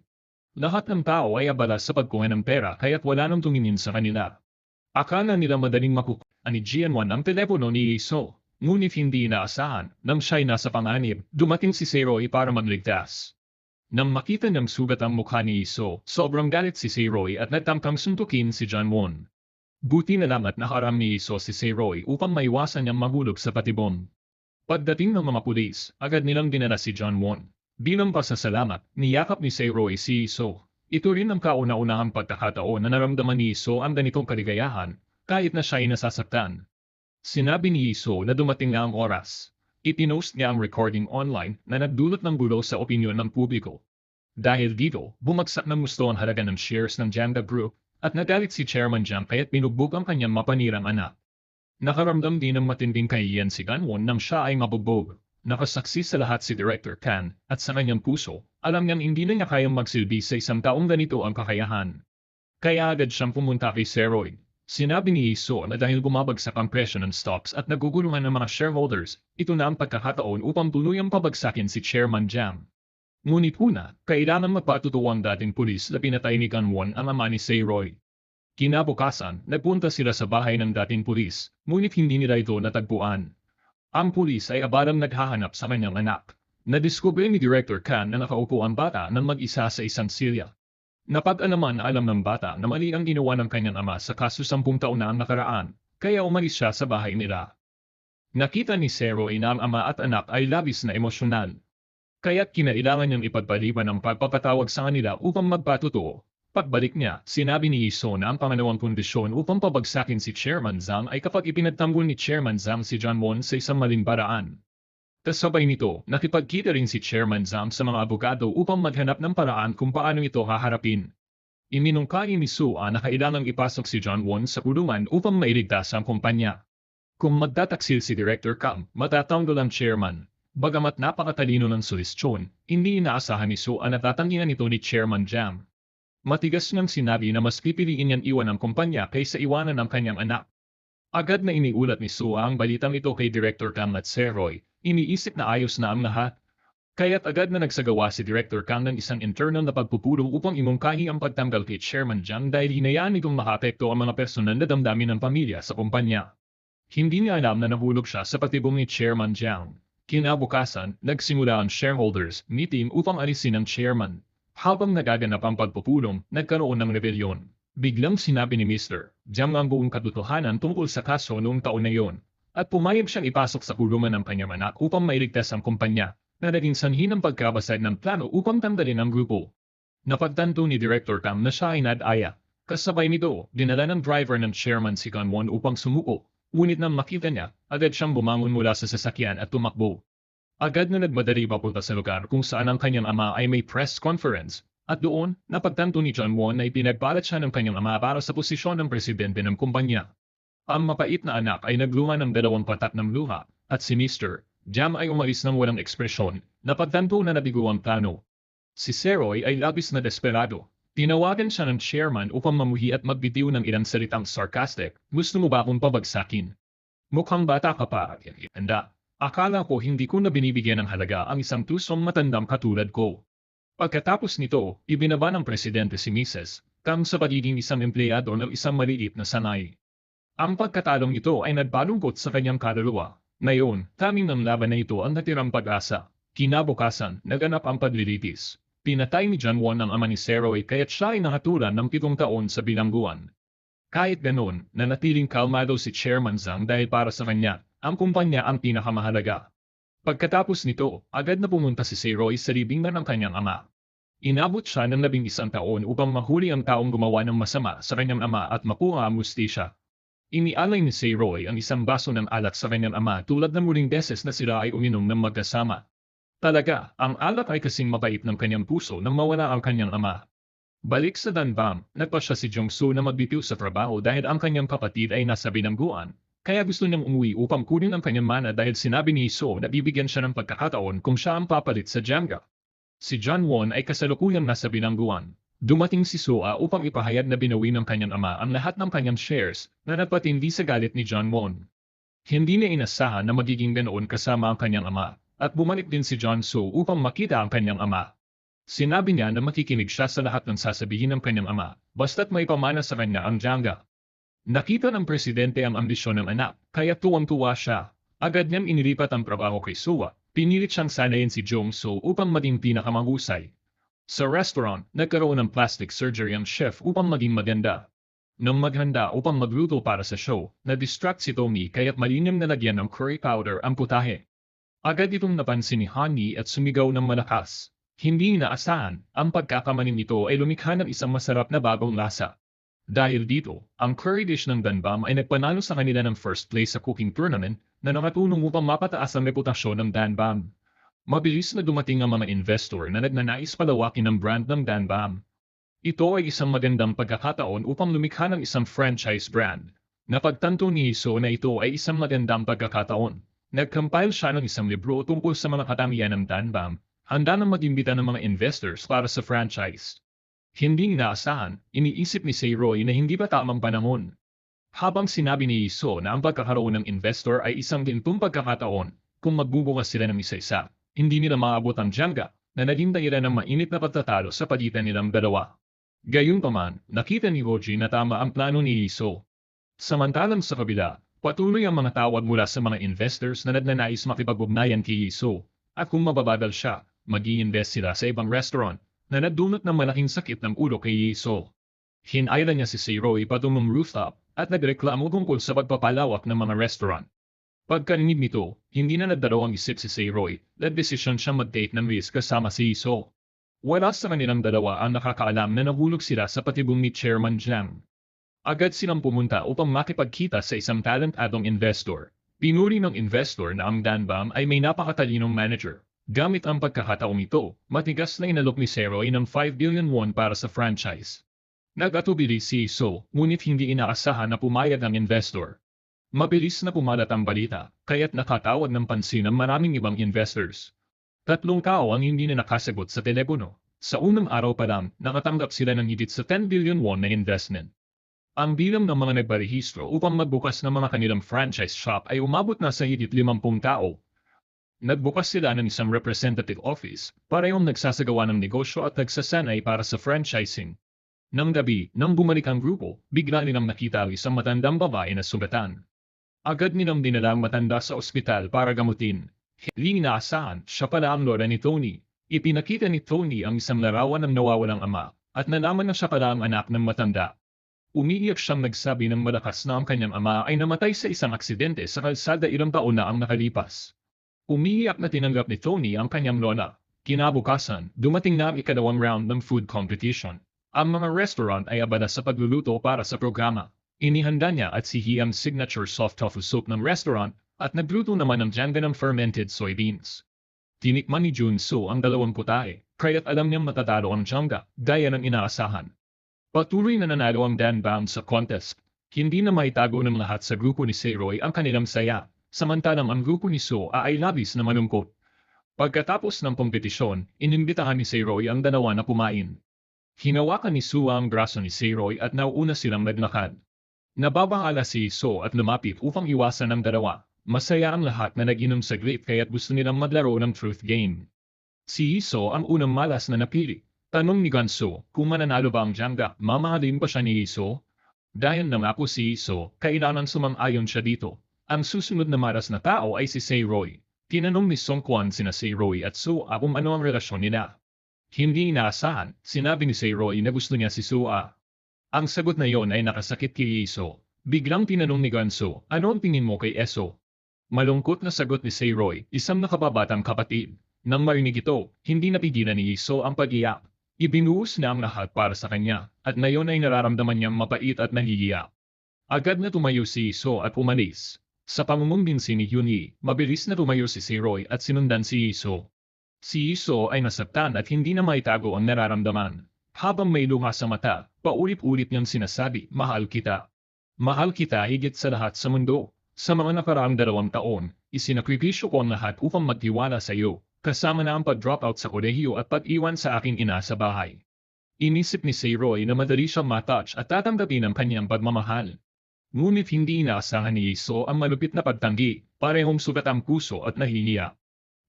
Lahat ng tao ay abala sa pagkuha ng pera kaya't wala nang tumingin sa kanila. Akala nila madaling makukuha ni Jianwon ang telepono ni Iso. Ngunit hindi inaasahan, nang siya'y nasa panganib, dumating si Seroy para magligtas. Nang makita niyang sugat ang mukha ni Iso, sobrang galit si Seroy at nagtamkang suntukin si Junwon. Buti na lang at nakaram ni Iso si Seroy upang maiwasan niyang mahulog sa patibong. Pagdating ng mga pulis, agad nilang dinala si John Won. Bilang pasasalamat, niyakap ni Roy si So. Ito rin ang kauna-unahang pagkakataon na naramdaman ni So ang ganitong kaligayahan, kahit na siya ay nasasaktan. Sinabi ni So na dumating na ang oras. Ipinost niya ang recording online na nagdulot ng gulo sa opinyon ng publiko. Dahil dito, bumagsak ng gusto ang halaga ng shares ng Janga Group at nagalit si Chairman Jiang kaya't binugbog ang kanyang mapanirang anak. Nakaramdam din ng matinding kahihiyan si Ganwon nang siya ay mabugbog. Nakasaksi sa lahat si Director Kan at sa kanyang puso, alam niyang hindi na niya kayang magsilbi sa isang taong ganito ang kakayahan. Kaya agad siyang pumunta kay Roy. Sinabi ni Iso na dahil bumabagsak ang presyo ng stocks at nagugulungan ng mga shareholders, ito na ang pagkakataon upang tuluyang pabagsakin si Chairman Jiang. Ngunit una, kailangan magpatutuwa ang dating pulis na pinatay ni Ganwon ang ama ni Roy. Kinabukasan, nagpunta sila sa bahay ng dating pulis, ngunit hindi nila ito natagpuan. Ang pulis ay abalang naghahanap sa kanyang anak. Nadiskubre ni Director Kan na nakaupo ang bata ng mag-isa sa isang silya. Napag-alaman na alam ng bata na mali ang ginawa ng kanyang ama sa kaso 10 taon na ang nakaraan, kaya umalis siya sa bahay nila. Nakita ni Roy na ang ama at anak ay labis na emosyonal. Kaya't kinailangan niyang ipagpaliban ang pagpapatawag sa kanila upang magpatutuo. Pagbalik niya, sinabi ni Iso na ang pangalawang kondisyon upang pabagsakin si Chairman Zhang ay kapag ipinagtanggol ni Chairman Zhang si John Won sa isang maling paraan. Kasabay nito, nakipagkita rin si Chairman Zhang sa mga abogado upang maghanap ng paraan kung paano ito haharapin. Iminungkahi ni Sua na kailangang ipasok si John Won sa kulungan upang mailigtas ang kumpanya. Kung magtataksil si Director Kam, matatanggol ang chairman. Bagamat napakatalino ng solisyon, hindi inaasahan ni Sua na tatanggihan ito ni Chairman Zhang. Matigas niyang sinabi na mas pipiliin niyang iwan ang kumpanya kaysa iwanan ang kanyang anak. Agad na iniulat ni Sua ang balitang ito kay Director Kam at Roy. Iniisip na ayos na ang lahat. Kaya't agad na nagsagawa si Director Kang ng isang internal na pagpupulong upang imungkahi ang pagtanggal kay Chairman Jiang dahil hinayaan itong makaapekto ang mga personal na damdamin ng pamilya sa kumpanya. Hindi niya alam na nahulog siya sa patibong ni Chairman Jiang. Kinabukasan, nagsimula ang shareholders meeting upang alisin ang chairman. Habang nagaganap ang pagpupulong, nagkaroon ng rebelyon. Biglang sinabi ni Mr. Jiang ang buong katotohanan tungkol sa kaso noong taon na iyon. At pumayag siyang ipasok sa kulungan ng kanyang anak upang mailigtas ang kumpanya, na naging sanhi ng pagkabasag ng plano upang tanggalin ang grupo. Napagtanto ni Director Kam na siya ay nadaya. Kasabay nito, dinala ng driver ng chairman si Ganwon upang sumuko, ngunit nang makita niya, agad siyang bumangon mula sa sasakyan at tumakbo. Agad na nagmadali papunta sa lugar kung saan ang kanyang ama ay may press conference, at doon, napagtanto ni John Won na ipinagbalat siya ng kanyang ama para sa posisyon ng presidente ng kumpanya. Ang mapait na anak ay nagluha ng 2 patak ng luha, at si Mr. Jiang ay umalis ng walang ekspresyon, napagtanto na nabigo ang plano. Si Roy ay labis na desperado. Tinawagan siya ng chairman upang mamuhi at magbitiw ng ilang salitang sarcastic, "Gusto mo ba akong pabagsakin? Mukhang bata ka pa, handa. Akala ko hindi ko na binibigyan ng halaga ang isang tusong matandang katulad ko." Pagkatapos nito, ibinaba ng presidente si Mrs. Kang sa pagiging isang empleyado ng isang maliit na sanay. Ang pagkatalong ito ay nagbalungkot sa kanyang kaluluwa. Ngayon, tanging ng laban na ito ang natirang pag-asa. Kinabukasan, naganap ang paglilitis. Pinatay ni John Won ang ama ni Roy kaya't siya ay nakatulan ng 7 taon sa bilangguan. Kahit ganoon, nanatiling kalmado si Chairman Zhang dahil para sa kanya, ang kumpanya ang pinakamahalaga. Pagkatapos nito, agad na pumunta si Roy sa libingan ng kanyang ama. Inabot siya ng 11 taon upang mahuli ang taong gumawa ng masama sa kanyang ama at makuha ang mustisya. Inialay ni Roy ang isang baso ng alak sa kanyang ama tulad ng muling beses na sila ay uminom ng magkasama. Talaga, ang alak ay kasing mabait ng kanyang puso nang mawala ang kanyang ama. Balik sa Danbam, nagpasya si Jong-soo na magbitiw sa trabaho dahil ang kanyang kapatid ay nasa binangguan, kaya gusto niyang umuwi upang kunin ang kanyang mana dahil sinabi ni So na bibigyan siya ng pagkakataon kung siya ang papalit sa Janga. Si John Won ay kasalukuyang nasa binangguan. Dumating si Sua upang ipahayag na binawi ng kanyang ama ang lahat ng kanyang shares na napatindi sa galit ni John Won. Hindi niya inasahan na magiging ganoon kasama ang kanyang ama, at bumalik din si John Soo upang makita ang kanyang ama. Sinabi niya na makikinig siya sa lahat ng sasabihin ng kanyang ama, basta't may pamana sa kanya ang Janga. Nakita ng presidente ang ambisyon ng anak, kaya tuwang-tuwa siya. Agad niyang inilipat ang trabaho kay Sua, pinilit siyang sanayin si Jong Soo upang maging pinakamahusay. Sa restaurant, nagkaroon ng plastic surgery ang chef upang maging maganda. Nang maghanda upang magluto para sa show, na-distract si Tommy kaya't malinim na lagyan ng curry powder ang putahe. Agad itong napansin ni Honey at sumigaw ng malakas. Hindi inaasahan, ang pagkakamanin nito ay lumikha ng isang masarap na bagong lasa. Dahil dito, ang curry dish ng Danbam ay nagpanalo sa kanila ng first place sa cooking tournament na nakatulong upang mapataas ang reputasyon ng Danbam. Mabilis na dumating ang mga investor na nagnanais palawakin ang brand ng Danbam. Ito ay isang magandang pagkakataon upang lumikha ng isang franchise brand. Napagtanto ni Iso na ito ay isang magandang pagkakataon. Nag-compile siya ng isang libro tungkol sa mga katangian ng Danbam, handa nang mag-imbita ng mga investors para sa franchise. Hindi inaasahan, iniisip ni Sayroy na hindi pa tamang panahon. Habang sinabi ni Iso na ang pagkakaroon ng investor ay isang gintong pagkakataon, kung magbubukas sila ng isa-isa, hindi nila maabot ang Jenga na naging dahilan ng mainit na pagtatalo sa pagitan nilang dalawa. Gayunpaman, nakita ni Roji na tama ang plano ni Iso. Samantalang sa kabila, patuloy ang mga tawag mula sa mga investors na nagnanais makipag-ugnayan kay Iso, at kung mababagal siya, mag-i-invest sila sa ibang restaurant na nagdulot ng malaking sakit ng ulo kay Iso. Hinayla niya si Sayroy patungong rooftop at nagreklamo tungkol sa pagpapalawak ng mga restaurant. Pagkarinig nito, hindi na nagdalawang isip si Sayroy at desisyon siyang mag-take ng risk kasama si Iso. Wala sa kanilang dalawa ang nakakaalam na nahulog sila sa patibong ni Chairman Jiang. Agad silang pumunta upang makipagkita sa isang talentadong investor. Pinuri ng investor na ang Danbam ay may napakatalinong manager. Gamit ang pagkakataong ito, matigas na inalok ni Sayroy ng 5 billion won para sa franchise. Nag-atubili si Iso, ngunit hindi inaasahan na pumayag ang investor. Mabilis na pumalat ang balita, kaya't nakatawag ng pansin ang maraming ibang investors. 3 tao ang hindi na nakasagot sa telepono. Sa unang araw pa lang, nakatanggap sila ng higit sa 10 billion won na investment. Ang bilang ng mga nagparehistro upang magbukas ng mga kanilang franchise shop ay umabot na sa higit 50 tao. Nagbukas sila ng isang representative office, parehong nagsasagawa ng negosyo at nagsasanay para sa franchising. Nang gabi, nang bumalik ang grupo, bigla nilang nakita ang isang matandang babae na sugatan. Agad nilang dinala ang matanda sa ospital para gamutin. Hindi inaasahan, siya pala ang lola ni Tony. Ipinakita ni Tony ang isang larawan ng nawawalang ama, at nalaman na siya pala ang anak ng matanda. Umiiyak siyang nagsabi ng malakas na ang kanyang ama ay namatay sa isang aksidente sa kalsada ilang taon na ang nakalipas. Umiiyak na tinanggap ni Tony ang kanyang lola. Kinabukasan, dumating na ang ikadawang round ng food competition. Ang mga restaurant ay abala sa pagluluto para sa programa. Inihanda niya at si Hiam's signature soft tofu soup ng restaurant at nagluto naman ng Janga ng fermented soybeans. Tinikman ni Junso ang dalawang putahe, kaya't alam niyang matatalo ang Janga, gaya ng inaasahan. Patuloy na nanalo ang Danbam sa contest. Hindi na maitago ng lahat sa grupo ni Sayroy ang kanilang saya, samantalang ang grupo ni So ay labis na malungkot. Pagkatapos ng kompetisyon, inimbitahan ni Sayroy ang dalawa na pumain. Hinawakan ni Sua ang braso ni Sayroy at nauuna silang naglakad. Nababahala si So at lumapit upang iwasan ang dalawa. Masaya ang lahat na nag-inom saglit kaya't gusto nilang maglaro ng truth game. Si Iso ang unang malas na napili. Tanong ni Ganso, kung mananalo ba ang Janga, mamahalin pa siya ni Iso? Dahil nangako si Iso, kailangan sumang-ayon siya dito. Ang susunod na malas na tao ay si Sayroy. Tinanong ni Song Kwan sina Sayroy at Sua kung ano ang relasyon nila. Hindi inaasahan, sinabi ni Sayroy na gusto niya si Sua. Ang sagot na yon ay nakasakit kay Iso. Biglang tinanong ni Ganso, ano ang tingin mo kay Eso? Malungkot na sagot ni Sayroy, isang nakababatang kapatid. Nang marinig ito, hindi napigilan ni Iso ang pag-iyak. Ibinuhos na ang lahat para sa kanya, at ngayon ay nararamdaman niyang mapait at nahihiya. Agad na tumayo si Iso at umalis. Sa pamumumbinsi ni Yuni, mabilis na tumayo si Sayroy at sinundan si Iso. Si Iso ay nasaktan at hindi na maitago ang nararamdaman. Habang may luha sa mata, paulit-ulit niyang sinasabi, mahal kita. Mahal kita higit sa lahat sa mundo. Sa mga nakaraang 2 taon, isinakripisyo ko ang lahat upang magtiwala sa iyo, kasama na ang pag-drop out sa kolehiyo at pag-iwan sa aking ina sa bahay. Inisip ni Sayroy na madali siyang matouch at tatanggapin ang kanyang pagmamahal. Ngunit hindi inaasahan ni Iso ang malupit na pagtanggi, parehong sugat ang puso at nahihiya.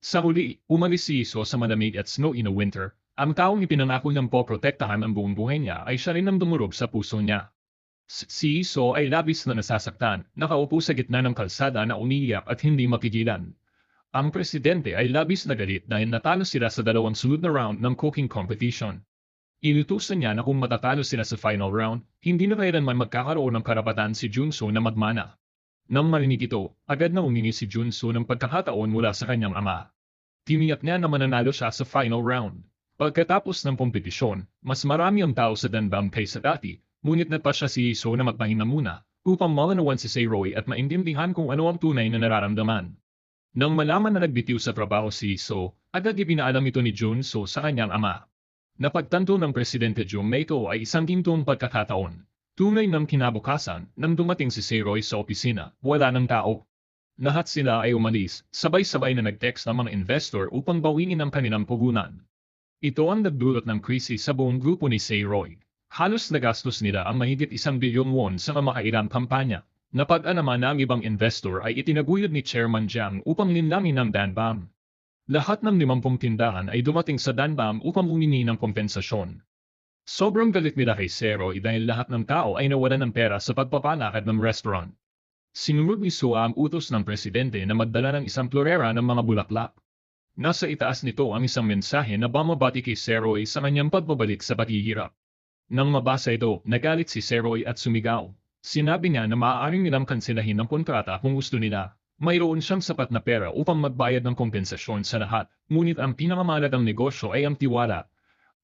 Sa huli, umalis si Iso sa malamig at snow in the winter. Ang taong ipinangako niyang poprotektahan ang buong buhay niya ay siya rin ang dumurog sa puso niya. Si Iso ay labis na nasasaktan, nakaupo sa gitna ng kalsada na umiiyak at hindi mapigilan. Ang presidente ay labis na galit dahil natalo sila sa 2 sunod na round ng cooking competition. Inutusan niya na kung matatalo sila sa final round, hindi na kailanman magkakaroon ng karapatan si Junso na magmana. Nang marinig ito, agad na humingi si Junso ng pagkakataon mula sa kanyang ama. Tiniyak niya na mananalo siya sa final round. Pagkatapos ng kompetisyon, mas marami ang tao sa Danbam kaysa dati, ngunit pa siya si Iso na magpahinga muna, upang malanawan si Sayroy at maintindihan kung ano ang tunay na nararamdaman. Nang malaman na nagbitiw sa trabaho si Iso, agad ipinaalam ito ni Junso sa kanyang ama. Napagtanto ng Presidente Jun na ito ay isang gintong pagkakataon. Tunay ng kinabukasan, nang dumating si Sayroy sa opisina, wala ng tao. Lahat sila ay umalis, sabay-sabay na nag-text ng mga investor upang bawiin ang kanilang puhunan. Ito ang nagdulot ng krisis sa buong grupo ni Sayroy. Halos nagastos nila ang mahigit 1 bilyon won sa kamakailang kampanya. Napag-alaman na ang ibang investor ay itinaguyod ni Chairman Jiang upang linlangin ang Danbam. Lahat ng 50 tindahan ay dumating sa Danbam upang humingi ng kompensasyon. Sobrang galit nila kay Sayroy dahil lahat ng tao ay nawalan ng pera sa pagpapalakad ng restaurant. Sinunod ni Sua ang utos ng presidente na magdala ng isang florera ng mga bulaklak. Nasa itaas nito ang isang mensahe na bumabati kay Sayroy sa kanyang pagbabalik sa paghihirap. Nang mabasa ito, nagalit si Sayroy at sumigaw. Sinabi niya na maaaring nilang kansilahin ng kontrata kung gusto nila. Mayroon siyang sapat na pera upang magbayad ng kompensasyon sa lahat, ngunit ang pinakamahalagang negosyo ay ang tiwala.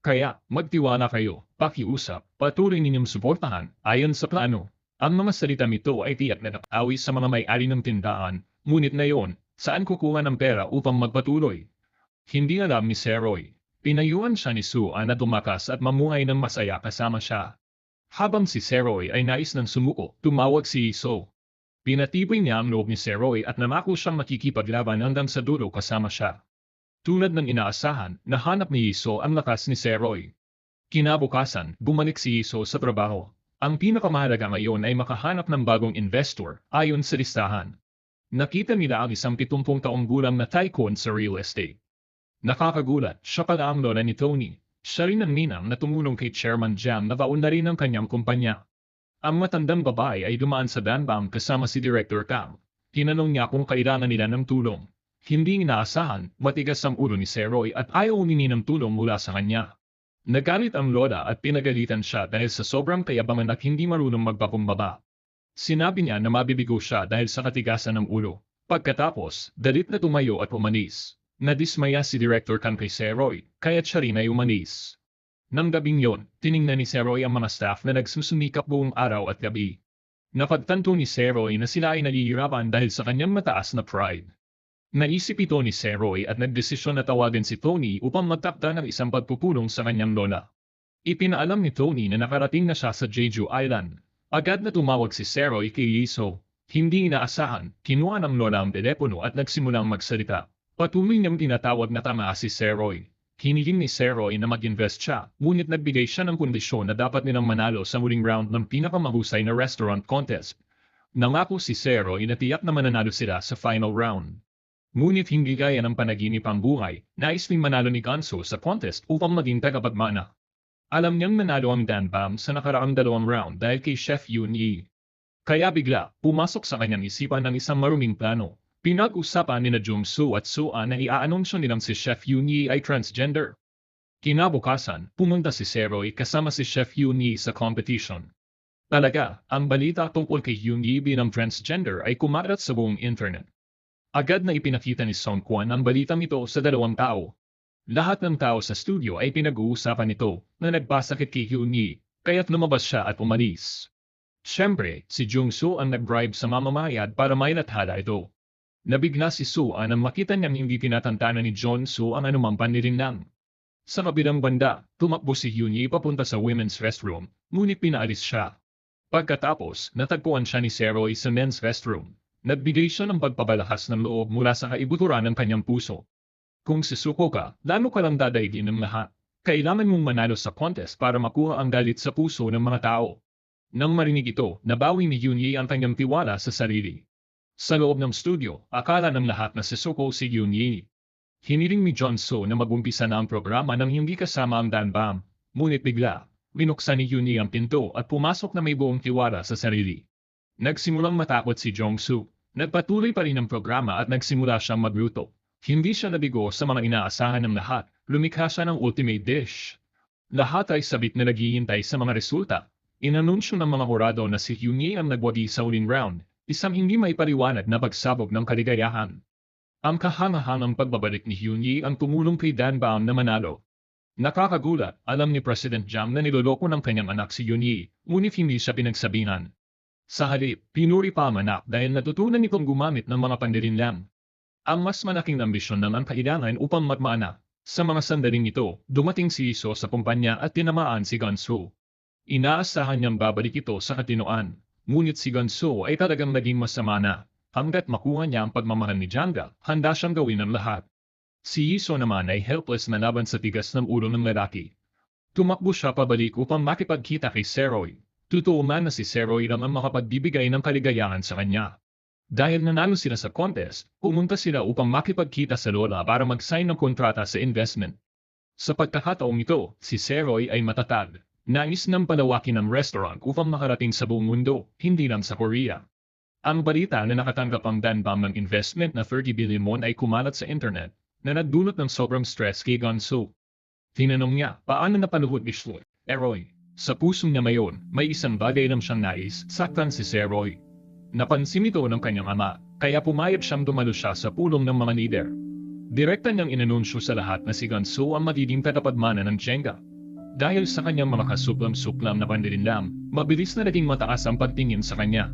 Kaya, magtiwala kayo, pakiusap, patuloy ninyong suportahan, ayon sa plano. Ang mga salitang ito ay tiyak na nakaawis sa mga may-ari ng tindahan, ngunit ngayon, saan kukuha ng pera upang magpatuloy? Hindi alam ni Sayroy. Pinayuhan siya ni Sua na tumakas at mamuhay ng masaya kasama siya. Habang si Sayroy ay nais ng sumuko, tumawag si Iso. Pinatibay niya ang loob ni Sayroy at namako siyang makikipaglaban hanggang sa dulo kasama siya. Tulad ng inaasahan, nahanap ni Iso ang lakas ni Sayroy. Kinabukasan, bumalik si Iso sa trabaho. Ang pinakamahalaga ngayon ay makahanap ng bagong investor, ayon sa listahan. Nakita nila ang isang 70 taong gulang na tycoon sa real estate. Nakakagulat, siya pala ang lola ni Tony. Siya rin ang ninang na tumulong kay Chairman Jiang na baunlarin ng kanyang kumpanya. Ang matandang babae ay dumaan sa Danbam kasama si Director Kang. Tinanong niya kung kailangan nila ng tulong. Hindi inaasahan, matigas ang ulo ni Sayroy at ayaw humingi ng tulong mula sa kanya. Nagalit ang lola at pinagalitan siya dahil sa sobrang kayabangan at hindi marunong magpakumbaba. Sinabi niya na mabibigo siya dahil sa katigasan ng ulo. Pagkatapos, dalit na tumayo at umalis. Nadismaya si Director Kang kay Sayroy, kaya't siya rin ay umalis. Nang gabing yon, tiningnan ni Sayroy ang mga staff na nagsusumikap buong araw at gabi. Napagtanto ni Sayroy na sila ay nalihirapan dahil sa kanyang mataas na pride. Naisip ito ni Sayroy at nagdesisyon na tawagin si Tony upang magtakda ng isang pagpupulong sa kanyang lola. Ipinaalam ni Tony na nakarating na siya sa Jeju Island. Agad na tumawag si Sayroy kay Iso. Hindi inaasahan, kinuha ng lola ang telepono at nagsimulang magsalita. Patuloy niyang tinatawag na tama si Sayroy. Hiniling ni Sayroy na mag-invest siya, ngunit nagbigay siya ng kondisyon na dapat nilang manalo sa muling round ng pinakamahusay na restaurant contest. Nangako si Sayroy na tiyak na mananalo sila sa final round. Ngunit hindi gaya ng panaginip ang buhay, nais ring manalo ni Ganso sa contest upang maging tagapagmana. Alam niyang nanalo ang Danbam sa nakaraang 2 round dahil kay Chef Yun Yi. Kaya bigla, pumasok sa kanyang isipan ng isang maruming plano. Pinag-usapan ni Jung-soo at Sua na i-aanunsyo nilang si Chef Yun Yi ay transgender. Kinabukasan, pumunta si Sayroy kasama si Chef Yun Yi sa competition. Talaga, ang balita tungkol kay Yun Yi bilang transgender ay kumalat sa buong internet. Agad na ipinakita ni Song Kwan ang balitang ito sa 2 tao. Lahat ng tao sa studio ay pinag-uusapan ito na nagpasakit kay Hyun Yi, kaya't lumabas siya at umalis. Siyempre, si Jung-soo ang nag-bribe sa mamamayad para mailathala ito. Nabigla si Sua nang makita niyang hindi tinatantanan ni Jong-soo ang anumang panlilinlang. Sa kabilang banda, tumakbo si Hyun Yi papunta sa women's restroom, ngunit pinaalis siya. Pagkatapos, natagpuan siya ni Sayroy sa men's restroom. Nagbigay siya ng pagpapalakas ng loob mula sa kaibuturan ng kanyang puso. Kung susuko ka, lalo ka lang dadaigin ng lahat. Kailangan mong manalo sa contest para makuha ang galit sa puso ng mga tao. Nang marinig ito, nabawi ni Hyun Yi ang kanyang tiwala sa sarili. Sa loob ng studio, akala ng lahat na susuko si Hyun Yi. Hiniling ni Jong-soo na mag-umpisa na ang programa nang hindi kasama ang Danbam. Ngunit bigla, binuksan ni Hyun Yi ang pinto at pumasok na may buong tiwala sa sarili. Nagsimulang matakot si Jong-soo. Nagpatuloy pa rin ang programa at nagsimula siyang magluto. Hindi siya nabigo sa mga inaasahan ng lahat, lumikha siya ng ultimate dish. Lahat ay sabik na naghihintay sa mga resulta. Inanunsyo ng mga hurado na si Hyun Yi ang nagwagi sa huling round. Isang hindi maipaliwanag na pagsabog ng kaligayahan. Ang kahangahangang pagbabalik ni Hyun-yi ang tumulong kay Dan Baum na manalo. Nakakagulat, alam ni President Jang na niloloko ng kanyang anak si Hyun-yi, ngunit hindi siya pinagsabihan. Sa halip, pinuri pa ang anak dahil natutunan nitong gumamit ng mga pandirinlang. Ang mas malaking ambisyon naman kailangan upang magmana. Sa mga sandaling ito, dumating si Iso sa kumpanya at tinamaan si Gonso. Inaasahan niyang babalik ito sa katinoan, ngunit si Gonso ay talagang naging masama na. Hanggat makuha niya ang pagmamahal ni Janga, handa siyang gawin ang lahat. Si Iso naman ay helpless na laban sa tigas ng ulo ng lalaki. Tumakbo siya pabalik upang makipagkita kay Seroy. Totoo man na si Seroy lang ang makapagbibigay ng kaligayahan sa kanya. Dahil nanalo sila sa contest, pumunta sila upang makipagkita sa lola para mag-sign ng kontrata sa investment. Sa pagkakataong ito, si Seroy ay matatag. Nais ng palawakin ng restaurant upang makarating sa buong mundo, hindi lang sa Korea. Ang balita na nakatanggap ang Dan Baum ng investment na 30 billion won ay kumalat sa internet, na nagdulot ng sobrang stress kay Gonso. Tinanong niya, paano napanuhod ni Seroy? Sa puso niya mayon, may isang bagay lang siyang nais, saktan si Seroy. Napansin ito ng kanyang ama, kaya pumayag siyang dumalo siya sa pulong ng mga leader. Direkta niyang inanunsyo sa lahat na si Gonso ang magiging tatapagmana ng Jenga. Dahil sa kanyang mga kasuklam-suklam na pandirinlam, mabilis na naging mataas ang pagtingin sa kanya.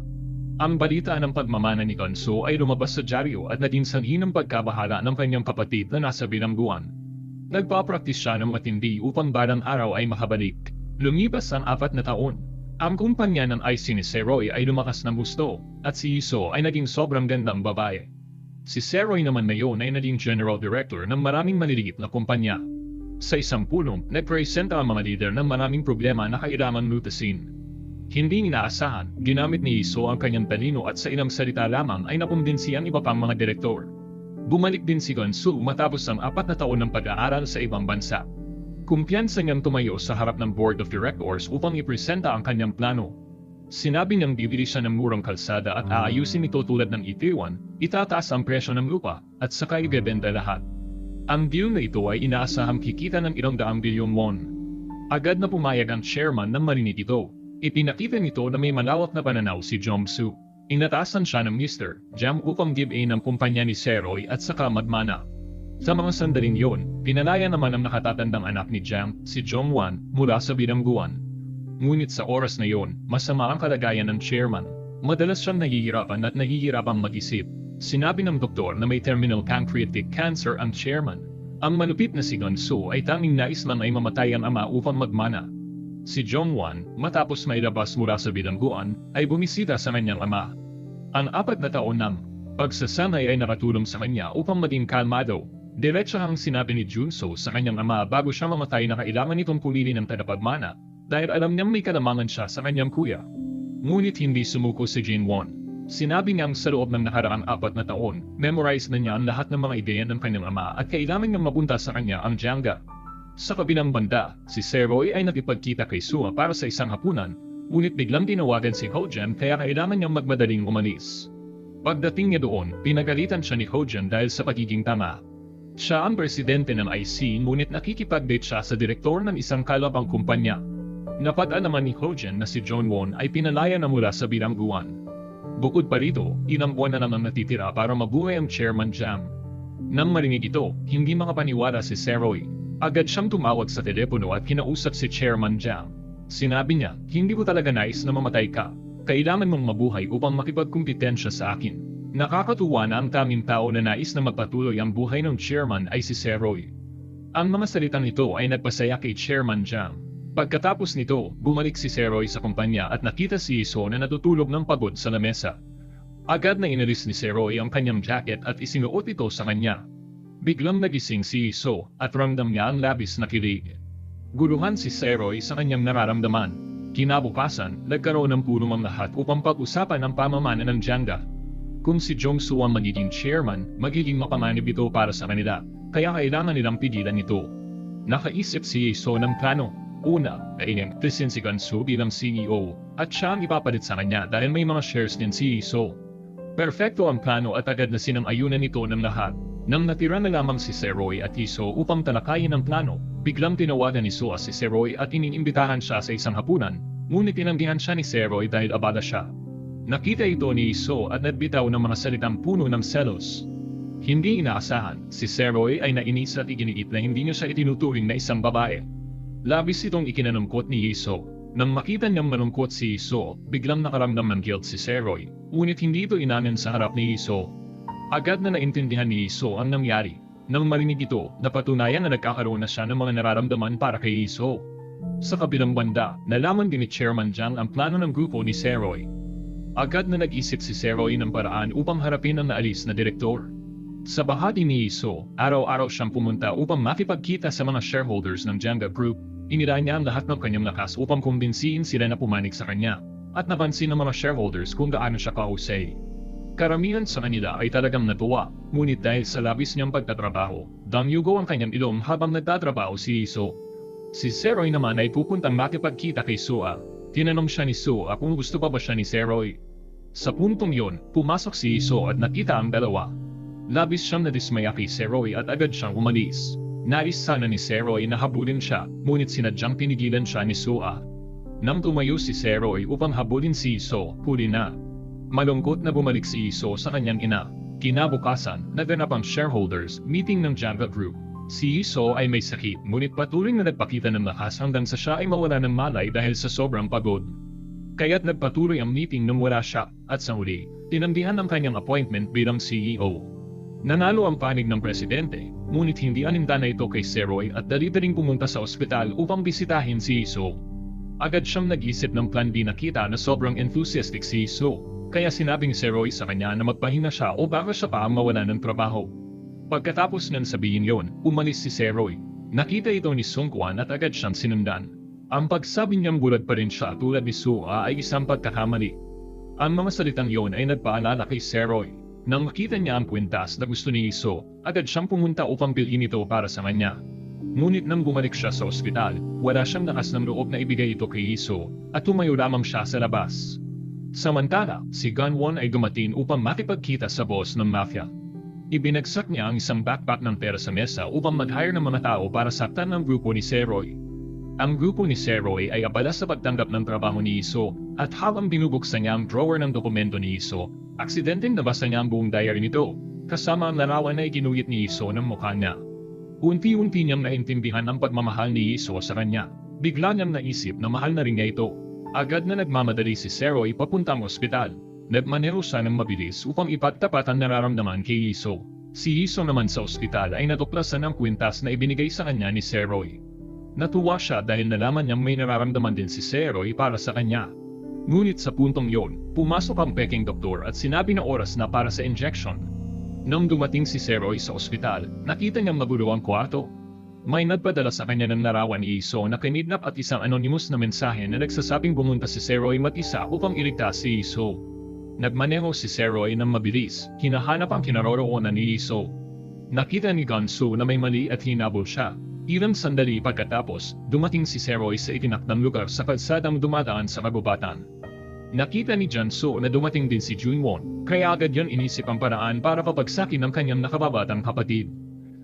Ang balita ng pagmamana ni Gonso ay lumabas sa dyaryo at naging sanhi ng pagkabahala ng kanyang kapatid na nasa bilangguan. Nagpapraktis siya ng matindi upang balang araw ay makabalik. Lumipas ang 4 na taon. Ang kumpanya ng IC ni Seroy ay lumakas ng gusto, at si Iso ay naging sobrang gandang babae. Si Seroy naman ngayon ay naging General Director ng maraming maliliit na kumpanya. Sa isang pulong, nagpresenta ang mga leader ng maraming problema na kailangan lutasin. Hindi inaasahan, ginamit ni Iso ang kanyang talino at sa ilang salita lamang ay nakumbinsi ang iba pang mga direktor. Bumalik din si Gonso matapos ang 4 na taon ng pag-aaral sa ibang bansa. Kumpiyansa niyang tumayo sa harap ng Board of Directors upang ipresenta ang kanyang plano. Sinabi niyang bibili siya ng murang kalsada at aayusin ito tulad ng Itaewon, itataas ang presyo ng lupa, at saka ibebenta lahat. Ang deal na ito ay inaasahang kikita ng 200 bilyon won. Agad na pumayag ang chairman ng marinig ito. Ipinakita nito na may malawak na pananaw si Jong-soo. Inatasan siya ng Mr. Jang upang give-in ang kumpanya ni Seroy at saka magmana. Sa mga sandaling yon, pinalaya naman ang nakatatandang anak ni Jang, si Jong-wan, mula sa bilangguan. Ngunit sa oras na yon, masama ang kalagayan ng chairman. Madalas siyang nahihirapang mag-isip. Sinabi ng doktor na may terminal pancreatic cancer ang chairman. Ang malupit na si Gonso ay tanging nais lang ay mamatay ang ama upang magmana. Si Jong-wan, matapos mailabas mula sa bilangguan, ay bumisita sa kanyang ama. Ang 4 na taon ng pagsasanay ay nakatulong sa kanya upang maging kalmado. Diretsahang sinabi ni Junso sa kanyang ama bago siya mamatay na kailangan nitong pulili ng tagapagmana dahil alam niyang may kalamangan siya sa kanyang kuya. Ngunit hindi sumuko si Jin-won. Sinabi niyang sa loob ng nakaraang 4 na taon, memorize na niya ang lahat ng mga ideya ng kanyang ama at kailangan niyang mabunta sa kanya ang Janga. Sa kabilang banda, si Seroy ay nakipagkita kay Sua para sa isang hapunan, ngunit biglang tinawagan si Hojan kaya kailangan niyang magmadaling umalis. Pagdating niya doon, pinagalitan siya ni Hojan dahil sa pagiging tama. Siya ang presidente ng IC ngunit nakikipag-date siya sa direktor ng isang kalabang kumpanya. Napadaan naman ni Hojan na si Jong-won ay pinalaya na mula sa bilangguan. Bukod pa rito, ilang buwan na naman natitira para mabuhay ang chairman Jang. Nang marinig ito, hindi makapaniwala si Seroy. Agad siyang tumawag sa telepono at kinausap si Chairman Jang. Sinabi niya, hindi ko talaga nais na mamatay ka. Kailangan mong mabuhay upang makipagkumpetensya sa akin. Nakakatuwa na ang tanging tao na nais na magpatuloy ang buhay ng chairman ay si Seroy. Ang mga salitang ito ay nagpasaya kay Chairman Jang. Pagkatapos nito, bumalik si Seroy sa kumpanya at nakita si Iso na natutulog ng pagod sa lamesa. Agad na inalis ni Seroy ang kanyang jacket at isinuot ito sa kanya. Biglang nagising si Iso at ramdam niya ang labis na kilig. Guluhan si Seroy sa kanyang nararamdaman. Kinabukasan, nagkaroon ng pulong ang lahat upang pag-usapan ang pamamana ng Janga. Kung si Jong-soo ang magiging chairman, magiging mapanganib ito para sa kanila, kaya kailangan nilang pigilan ito. Nakaisip si Iso ng plano. Una, tisin si Gonso bilang CEO, at siya ang ipapalit sa kanya dahil may mga shares din si Iso. Perfecto ang plano at agad na sinang-ayunan nito ng lahat. Nang natira na lamang si Seroy at Iso upang talakayin ang plano, biglang tinawagan ni Soo si Seroy at iniimbitahan siya sa isang hapunan, ngunit tinanggihan siya ni Seroy dahil abala siya. Nakita ito ni Iso at nagbitaw ng mga salitang puno ng selos. Hindi inaasahan, si Seroy ay nainis at iginiit na hindi niya siya itinuturing na isang babae. Labis itong ikinanungkot ni Iso. Nang makita niyang malungkot si Iso, biglang nakaramdam ng guilt si Seroy, ngunit hindi ito inamin sa harap ni Iso. Agad na naintindihan ni Iso ang nangyari. Nang marinig ito, napatunayan na nagkakaroon na siya ng mga nararamdaman para kay Iso. Sa kabilang banda, nalaman din ni Chairman Jiang ang plano ng grupo ni Seroy. Agad na nag-isip si Seroy ng paraan upang harapin ang naalis na direktor. Sa bahagi ni Iso, araw-araw siyang pumunta upang makipagkita sa mga shareholders ng Jenga Group. Inira niya ang lahat ng kanyang lakas upang kumbinsihin sila na pumanig sa kanya, at napansin ng mga shareholders kung gaano siya kahusay. Karamihan sa kanila ay talagang natuwa, ngunit dahil sa labis niyang pagtatrabaho, damyugo ang kanyang ilong habang nagtatrabaho si Iso. Si Seroy naman ay pupuntang makipagkita kay Sua. Tinanong siya ni Sua kung gusto pa ba siya ni Seroy. Sa puntong yon, pumasok si Iso at nakita ang dalawa. Labis siyang nadismaya kay Seroy at agad siyang umalis. Nais sana ni Seroy na habulin siya, ngunit sinadyang pinigilan siya ni Sua. Nang tumayo si Seroy upang habulin si Iso, huli na. Malungkot na bumalik si Iso sa kanyang ina. Kinabukasan, naganap ang shareholders meeting ng Jenga Group. Si Iso ay may sakit, ngunit patuloy na nagpakita ng lakas hanggang sa siya ay mawala ng malay dahil sa sobrang pagod. Kaya't nagpatuloy ang meeting nang wala siya, at sa huli, tinanggihan ang kanyang appointment bilang CEO. Nanalo ang panig ng presidente, ngunit hindi aninda na ito kay Seroy at dali-daling pumunta sa ospital upang bisitahin si Iso. Agad siyang nag-isip ng plan B. Nakita na sobrang enthusiastic si Iso, kaya sinabing Seroy sa kanya na magpahinga siya o baka siya pa ang mawala ng trabaho. Pagkatapos ng sabihin yon, umalis si Seroy. Nakita ito ni Sung Kwan at agad siyang sinundan. Ang pagsabi niyang bulag pa rin siya tulad ni Sua ay isang pagkakamali. Ang mga salitang yon ay nagpaalala kay Seroy. Nang makita niya ang kwintas na gusto ni Iso, agad siyang pumunta upang bilhin ito para sa kanya. Ngunit nang bumalik siya sa ospital, wala siyang lakas ng loob na ibigay ito kay Iso, at tumayo lamang siya sa labas. Samantala, si Gunwon ay dumating upang makipagkita sa boss ng mafia. Ibinagsak niya ang isang backpack ng pera sa mesa upang mag-hire ng mga tao para saktan ng grupo ni Seroy. Ang grupo ni Seroy ay abala sa pagtanggap ng trabaho ni Iso, at habang binubuksan niya ang drawer ng dokumento ni Iso, aksidenteng nabasa niya ang buong diary nito, kasama ang larawan na iginuhit ni Iso ng mukha niya. Unti-unti niyang naintindihan ang pagmamahal ni Iso sa kanya. Bigla niyang naisip na mahal na rin niya ito. Agad na nagmamadali si Seroy papuntang ospital. Nagmaneho siya ng mabilis upang ipagtapat ang nararamdaman kay Iso. Si Iso naman sa ospital ay natuklasan ang kwintas na ibinigay sa kanya ni Seroy. Natuwa siya dahil nalaman niyang may nararamdaman din si Seroy para sa kanya. Ngunit sa puntong yon, pumasok ang peking doktor at sinabi na oras na para sa injection. Nang dumating si Seroy sa ospital, nakita niyang magulo ang kwarto. May nagpadala sa kanya ng larawan ni Iso na kinidnap at isang anonymous na mensahe na nagsasabing bumunta si Seroy mag-isa upang iligtas si Iso. Nagmaneho si Seroy ng mabilis, hinahanap ang kinaroroonan ni Iso. Nakita ni Gunsu na may mali at hinabol siya. Ilang sandali pagkatapos, dumating si Seroy sa itinakdang lugar sa kalsadang dumadaan sa kagubatan. Nakita ni Janso na dumating din si Junwon, kaya agad yon inisip ang paraan para papagsakin ang kanyang nakababatang kapatid.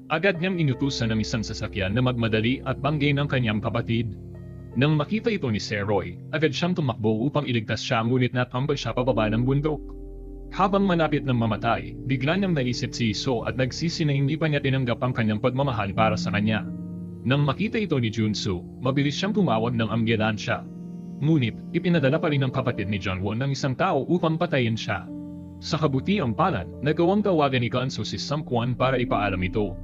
Agad niyang inutusan ng isang sasakyan na magmadali at banggain ang kanyang kapatid. Nang makita ito ni Seroy, agad siyang tumakbo upang iligtas siya ngunit natambal siya pababa ng bundok. Habang malapit ng mamatay, bigla niyang naisip si Iso at nagsisi na hindi pa niya tinanggap ang kanyang pagmamahal para sa kanya. Nang makita ito ni Junsu, mabilis siyang tumawag ng ambulansya. Ngunit, ipinadala pa rin ng kapatid ni Junwon ng isang tao upang patayin siya. Sa kabutiang palad, nagawang tawagan ni Gunsu si Samkwan para ipaalam ito.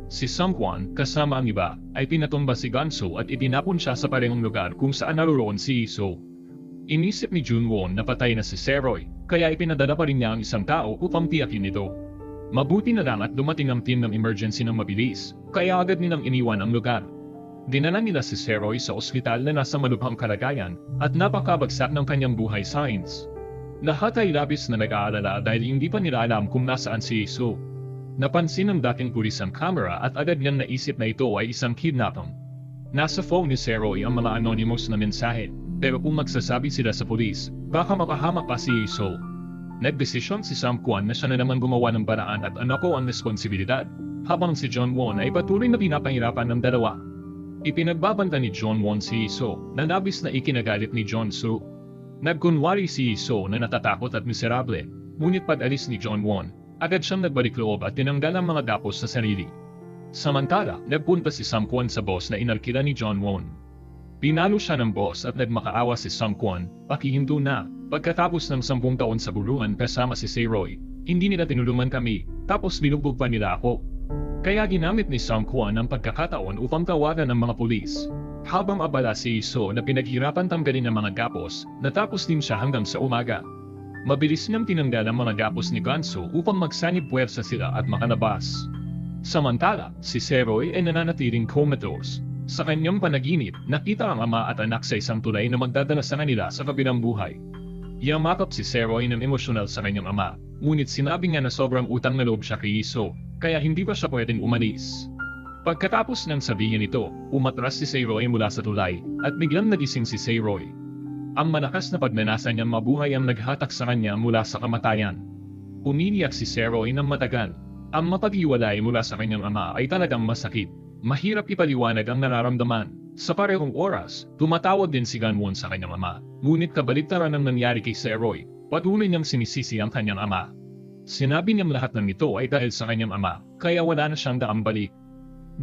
Si Samkwan, kasama ang iba, ay pinatumba si Gunsu at itinapon siya sa parehong lugar kung saan naroon si Iso. Inisip ni Junwon na patay na si Seroy, kaya ipinadala pa rin niya ang isang tao upang tiyakin ito. Mabuti na lang at dumating ang team ng emergency ng mabilis, kaya agad nilang iniwan ang lugar. Dinala nila si Seroy sa ospital na nasa malubhang kalagayan at napakabagsak ng kanyang buhay signs. Lahat ay labis na nag-aalala dahil hindi pa nila alam kung nasaan si Iso. Napansin ng dating pulis ang camera at agad niyang naisip na ito ay isang kidnapping. Nasa phone ni Seroy ang mga anonymous na mensahe, pero kung magsasabi sila sa pulis, baka mapahamak pa si Iso. Nagdesisyon si Samkwan na siya na naman gumawa ng paraan at anako ang responsibilidad, habang si Junwon ay patuloy na pinapahirapan ng dalawa. Ipinagbabanta ni Junwon si Iso na labis na ikinagalit ni Junsu. Nagkunwari si Iso na natatakot at miserable, ngunit pag-alis ni John Won, agad siyang nagbalik loob at tinanggal ang mga gapos sa sarili. Samantala, nagpunta si Sam Kwon sa boss na inarkila ni John Won. Pinalo siya ng boss at nagmakaawa si Sam Kwon, pakihinto na. Pagkatapos ng 10 taon sa buluan kasama si Seroy, hindi nila tinulungan kami, tapos binugbog pa nila ako. Kaya ginamit ni Sam Kwon ang pagkakataon upang tawagan ng mga pulis. Habang abala si Iso na pinaghirapan tanggalin ang mga gapos, natapos din siya hanggang sa umaga. Mabilis niyang tinanggal ang mga gapos ni Ganso upang magsanib puwersa sila at makalabas. Samantala, si Seroy ay nananatiling comatose. Sa kanyang panaginip, nakita ang ama at anak sa isang tulay na magdadala sa kanila sa kabilang buhay. Yamakap si Seroy ng emosyonal sa kanyang ama, ngunit sinabi niya na sobrang utang na loob siya kay Iso, kaya hindi pa siya pwedeng umalis. Pagkatapos ng sabihin ito, umatras si Seroy mula sa tulay, at biglang nagising si Seroy. Ang malakas na pagnanasa niyang mabuhay ang naghatak sa kanya mula sa kamatayan. Umiiyak si Seroy ng matagal. Ang mapag-iwalay mula sa kanyang ama ay talagang masakit. Mahirap ipaliwanag ang nararamdaman. Sa parehong oras, tumatawag din si Ganwon sa kanyang ama, ngunit kabaligtaran ang nangyari kay Seroy, patuloy niyang sinisisi ang kanyang ama. Sinabi niyang lahat ng ito ay dahil sa kanyang ama, kaya wala na siyang daang balik.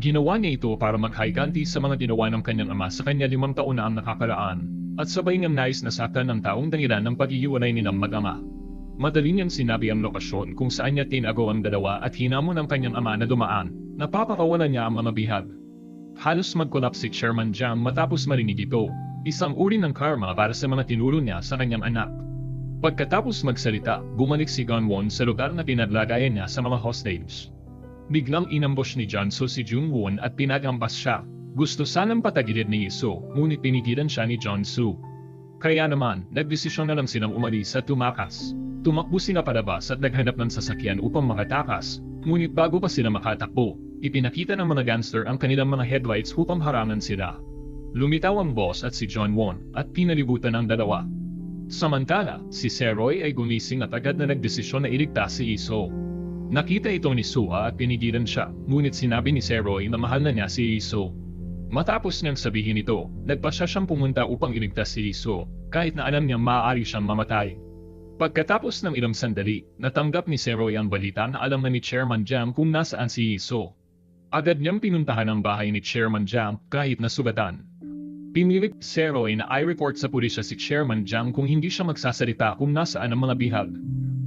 Ginawa niya ito para maghayganti sa mga ginawa ng kanyang ama sa kanya 5 taon na ang nakakaraan, at sabay niyang nais na saktan ng taong dahilan ng pag-iiwalay nilang mag-ama. Madali niyang sinabi ang lokasyon kung saan niya tinago ang dalawa at hinamon ang kanyang ama na dumaan. Napapakawalan niya ang mga bihag. Halos mag-collapse si Chairman Jam matapos marinig ito, isang uri ng karma para sa mga tinuro niya sa kanyang anak. Pagkatapos magsalita, bumalik si Ganwon sa lugar na pinadlagayan niya sa mga hostage. Biglang inambush ni Janso si Jungwon at pinagampas siya. Gusto sanang patagilid ni Iso, ngunit pinigilan siya ni Jonsu. Kaya naman, nagdesisyon na lang silang umalis at tumakas. Tumakbo sila palabas at naghanap ng sasakyan upang makatakas, ngunit bago pa sila makatakbo, ipinakita ng mga gangster ang kanilang mga headlights upang harangan sila. Lumitaw ang boss at si John Won at pinalibutan ang dalawa. Samantala, si Seroy ay gumising at agad na nagdesisyon na iligtas si Iso. Nakita ito ni Sua at pinigilan siya, ngunit sinabi ni Seroy na mahal na niya si Iso. Matapos niyang sabihin ito, nagpasya siyang pumunta upang iligtas si Iso, kahit na alam niyang maaari siyang mamatay. Pagkatapos ng ilang sandali, natanggap ni Seroy ang balita na alam na ni Chairman Jam kung nasaan si Iso. Agad niyang pinuntahan ang bahay ni Chairman Jam kahit nasugatan. Pinilit Seroy na i-report sa pulisya si Chairman Jam kung hindi siya magsasalita kung nasaan ang mga bihag.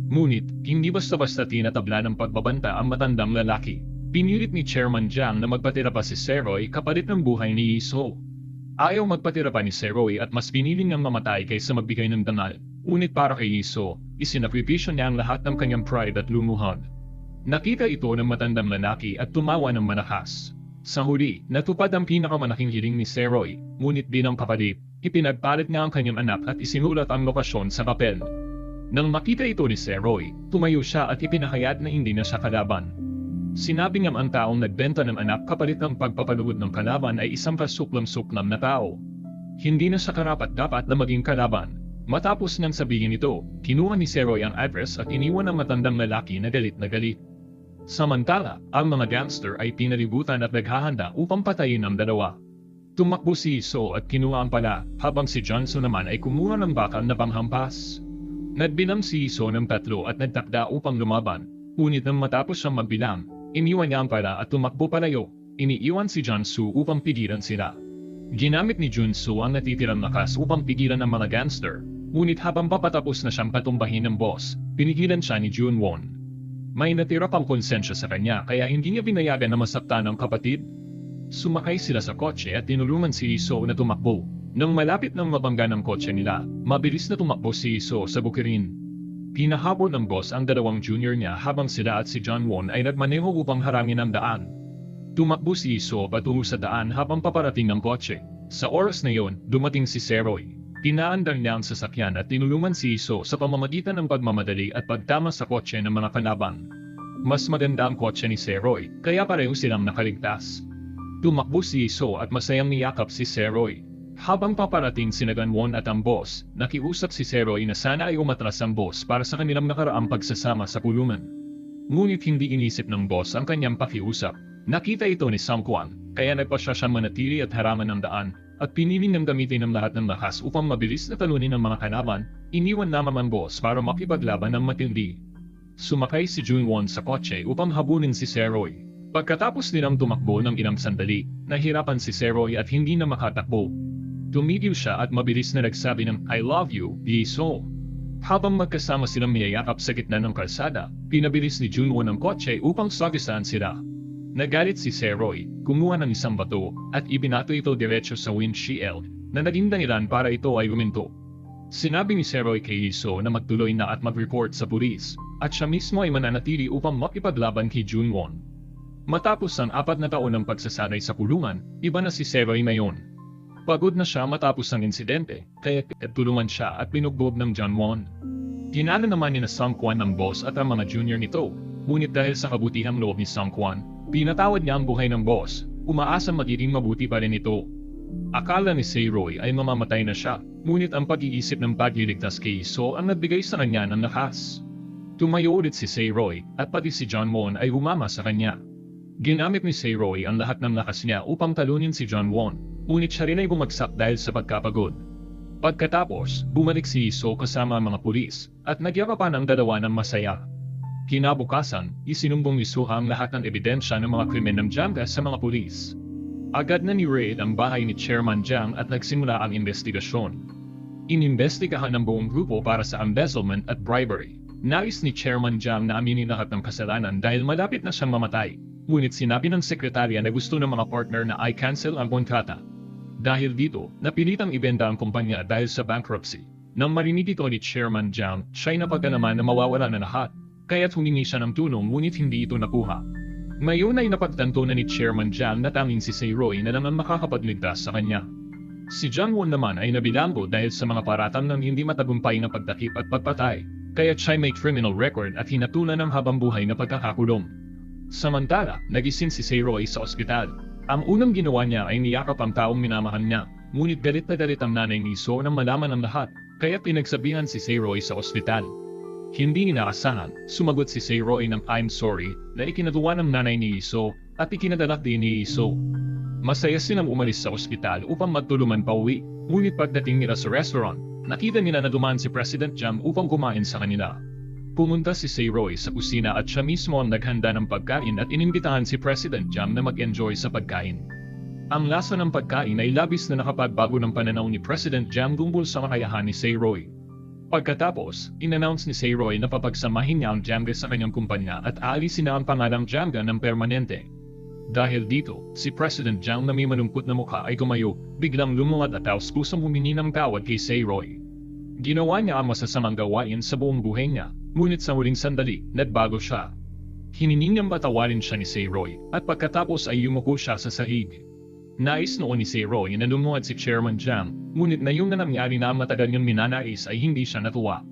Ngunit, hindi basta-basta tinatabla ng pagbabanta ang matandang lalaki. Pinilit ni Chairman Jam na magpatira pa si Seroy kapalit ng buhay ni Iso. Ayaw magpatira pa ni Seroy at mas pinili niyang mamatay kaysa magbigay ng dangal. Ngunit para kay Iso, isinakripisyo niya ang lahat ng kanyang pride at lumuhod. Nakita ito ng matandang lalaki at tumawa ng malakas. Sa huli, natupad ang pinakamalaking hiling ni Seroy, ngunit bilang kapalit, ipinagpalit niya ang kanyang anak at isinulat ang lokasyon sa papel. Nang makita ito ni Seroy, tumayo siya at ipinahayag na hindi na siya kalaban. Sinabi niyang ang taong nagbenta ng anak kapalit ng pagpapaluhod ng kalaban ay isang kasuklam-suklam na tao. Hindi na siya karapat-dapat na maging kalaban. Matapos niyang sabihin ito, kinuha ni Seroy ang address at iniwan ang matandang lalaki na galit na galit. Samantala, ang mga gangster ay pinalibutan at naghahanda upang patayin ang dalawa. Tumakbo si Iso at kinuha ang pala, habang si Johnson naman ay kumuha ng bakal na panghampas. Nagbilang si Iso ng 3 at nagtakda upang lumaban, ngunit nang matapos siyang magbilang, iniwan niya ang pala at tumakbo palayo. Iniiwan si Junsu upang pigilan sila. Ginamit ni Junsu ang natitirang lakas upang pigilan ang mga gangster, ngunit habang papatapos na siyang patumbahin ng boss, pinigilan siya ni Junwon. May natira pang konsensya sa kanya kaya hindi niya binayagan na masaktan ang kapatid. Sumakay sila sa kotse at tinulungan si Iso na tumakbo. Nang malapit ng mabangga ng kotse nila, mabilis na tumakbo si Iso sa bukirin. Pinahabol ng boss ang 2 junior niya habang sila at si John Won ay nagmaneho upang harangin ang daan. Tumakbo si Iso patungo sa daan habang paparating ng kotse. Sa oras na yon, dumating si Seroy. Pinaandar niya ang sasakyan at tinulungan si Iso sa pamamagitan ng pagmamadali at pagtama sa kotse ng mga kalaban. Mas maganda ang kotse ni Seroy, kaya pareho silang nakaligtas. Tumakbo si Iso at masayang niyakap si Seroy. Habang paparating si Ganwon at ang boss, nakiusap si Seroy na sana ay umatras ang boss para sa kanilang nakaraang pagsasama sa pulungan. Ngunit hindi inisip ng boss ang kanyang pakiusap. Nakita ito ni Sam Kwon, kaya nagpasya siyang manatili at haraman ng daan, at pinili niyang gamitin ang lahat ng lakas upang mabilis na talunin ang mga kalaban. Iniwan naman ang boss para makipaglaban ng matindi. Sumakay si Junwon sa kotse upang habulin si Seroy. Pagkatapos nilang tumakbo ng ilang sandali, nahirapan si Seroy at hindi na makatakbo. Tumigil siya at mabilis na nagsabi ng "I love you, Jisoo." Habang magkasama silang mayayakap sa gitna ng kalsada, pinabilis ni Junwon ang kotse upang sagisaan sila. Nagalit si Seroy, kumuha ng isang bato, at ibinato ito diretso sa windshield, na naging dahilan para ito ay huminto. Sinabi ni Seroy kay Jisoo na magtuloy na at mag-report sa pulis, at siya mismo ay mananatili upang makipaglaban kay Junwon. Matapos ang 4 na taon ng pagsasanay sa kulungan, iba na si Seroy ngayon. Pagod na siya matapos ang insidente, kaya tulungan siya at pinugbog ng Junwon. Ginala naman ni na Sungkwan ang boss at ang mga junior nito, ngunit dahil sa kabutihang loob ni Sungkwan, pinatawad niya ang buhay ng boss, umaasang magiging mabuti pa rin ito. Akala ni Seroy ay mamamatay na siya, ngunit ang pag-iisip ng pagliligtas kay Jisoo ang nagbigay sa kanya ng lakas. Tumayo ulit si Seroy at pati si Junwon ay umama sa kanya. Ginamit ni Seroy ang lahat ng lakas niya upang talunin si Junwon, ngunit siya rin ay bumagsak dahil sa pagkapagod. Pagkatapos, bumalik si Jisoo kasama ang mga pulis at nagyakapan ang dalawa ng masaya. Kinabukasan, isinumbong ni Suha ang lahat ng ebidensya ng mga krimen ng Jamga sa mga pulis. Agad na ni-raid ang bahay ni Chairman Jang at nagsimula ang investigasyon. Inimbestigahan ng buong grupo para sa embezzlement at bribery. Nais ni Chairman Jang na aminin lahat ng kasalanan dahil malapit na siyang mamatay. Ngunit sinabi ng sekretarya na gusto ng mga partner na i-cancel ang kontrata. Dahil dito, napilitang ibenta ang kumpanya dahil sa bankruptcy. Nang marinig ito ni Chairman Jang, siya'y napagkanaman na mawawala na lahat. Kaya't humingi siya ng tulong ngunit hindi ito nakuha. Ngayon ay napagtanto na ni Chairman Jang na tanging si Seroy na lang ang makakapagligtas sa kanya. Si Junwon naman ay nabilanggo dahil sa mga paratang ng hindi matagumpay na pagtakip at pagpatay, kaya't siya'y may criminal record at hinatulan ng habang-buhay na pagkakakulong. Samantala, nagising si Seroy sa ospital. Ang unang ginawa niya ay niyakap ang taong minamahal niya, ngunit galit na galit ang nanay ni Jisoo nang malaman ang lahat, kaya pinagsabihan si Seroy sa ospital. Hindi inaasahan, sumagot si Seroy ng "I'm sorry" na ikinatuwa ng nanay ni Jisoo at ikinadalak din ni Jisoo. Masaya silang umalis sa ospital upang magtulungan pa uwi, ngunit pagdating nila sa restaurant, nakita nila na dumaan si President Jang upang kumain sa kanila. Pumunta si Seroy sa kusina at siya mismo ang naghanda ng pagkain at inimbitahan si President Jang na mag-enjoy sa pagkain. Ang lasa ng pagkain ay labis na nakapagbago ng pananaw ni President Jang tungkol sa kakayahan ni Seroy. Pagkatapos, in-announce ni Seroy na papagsamahin niya ang Jamga sa kanyang kumpanya at aalisin na ang pangalang Jamga ng permanente. Dahil dito, si President Jang na may malungkot na mukha ay gumayo, biglang lumungat at taos pusang humingi ng tawad kay Seroy. Ginawa niya ang masasamang gawain sa buong buhay niya, ngunit sa huling sandali, nagbago siya. Hiniling niyang patawarin siya ni Seroy at pagkatapos ay yumuko siya sa sahig. Nais noon ni Seroy na lumuhad si Chairman Jang, ngunit na yung nangyari na matagal niyang minanais ay hindi siya natuwa.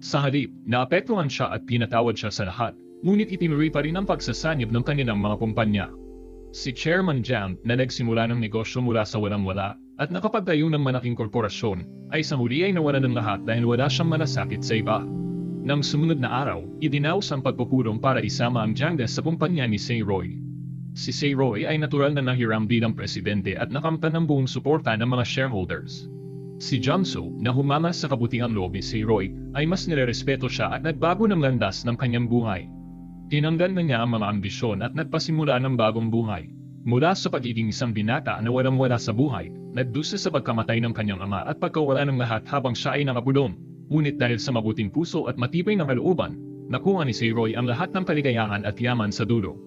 Sa halip, naapektuhan siya at pinatawad siya sa lahat, ngunit itinuloy pa rin ang pagsasanib ng kanilang mga kumpanya. Si Chairman Jang na nagsimula ng negosyo mula sa walang-wala at nakapagtayo ng malaking korporasyon, ay sa huli ay nawala ng lahat dahil wala siyang malasakit sa iba. Nang sumunod na araw, idinaos ang pagpupulong para isama ang Jamga sa kumpanya ni Seroy. Si Seroy ay natural na nahiram bilang presidente at nakamtan ng buong suporta ng mga shareholders. Si Jang-soo, na humama sa kabutihang loob ni Seroy, ay mas nirerespeto siya at nagbago ng landas ng kanyang buhay. Tinanggal na niya ang mga ambisyon at nagpasimula ng bagong buhay. Mula sa pagiging isang binata na walang-wala sa buhay, nagdusa sa pagkamatay ng kanyang ama at pagkawala ng lahat habang siya ay nakapulong. Ngunit dahil sa mabuting puso at matibay na kalooban, nakuha ni Seroy ang lahat ng kaligayahan at yaman sa dulo.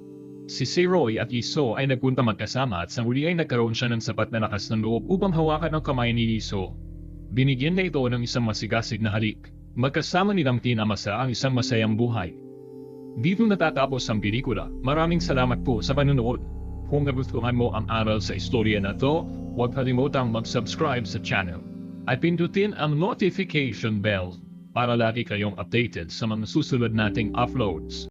Si Seroy at Jisoo ay nagpunta magkasama at sa huli ay nagkaroon siya ng sapat na lakas ng loob upang hawakan ang kamay ni Jisoo. Binigyan na ito ng isang masigasig na halik. Magkasama nilang tinamasa ang isang masayang buhay. Dito natatapos ang pelikula. Maraming salamat po sa panonood. Kung nagustuhan mo ang aral sa istorya na to, huwag kalimutang mag-subscribe sa channel. At pindutin ang notification bell para lagi kayong updated sa mga susunod nating uploads.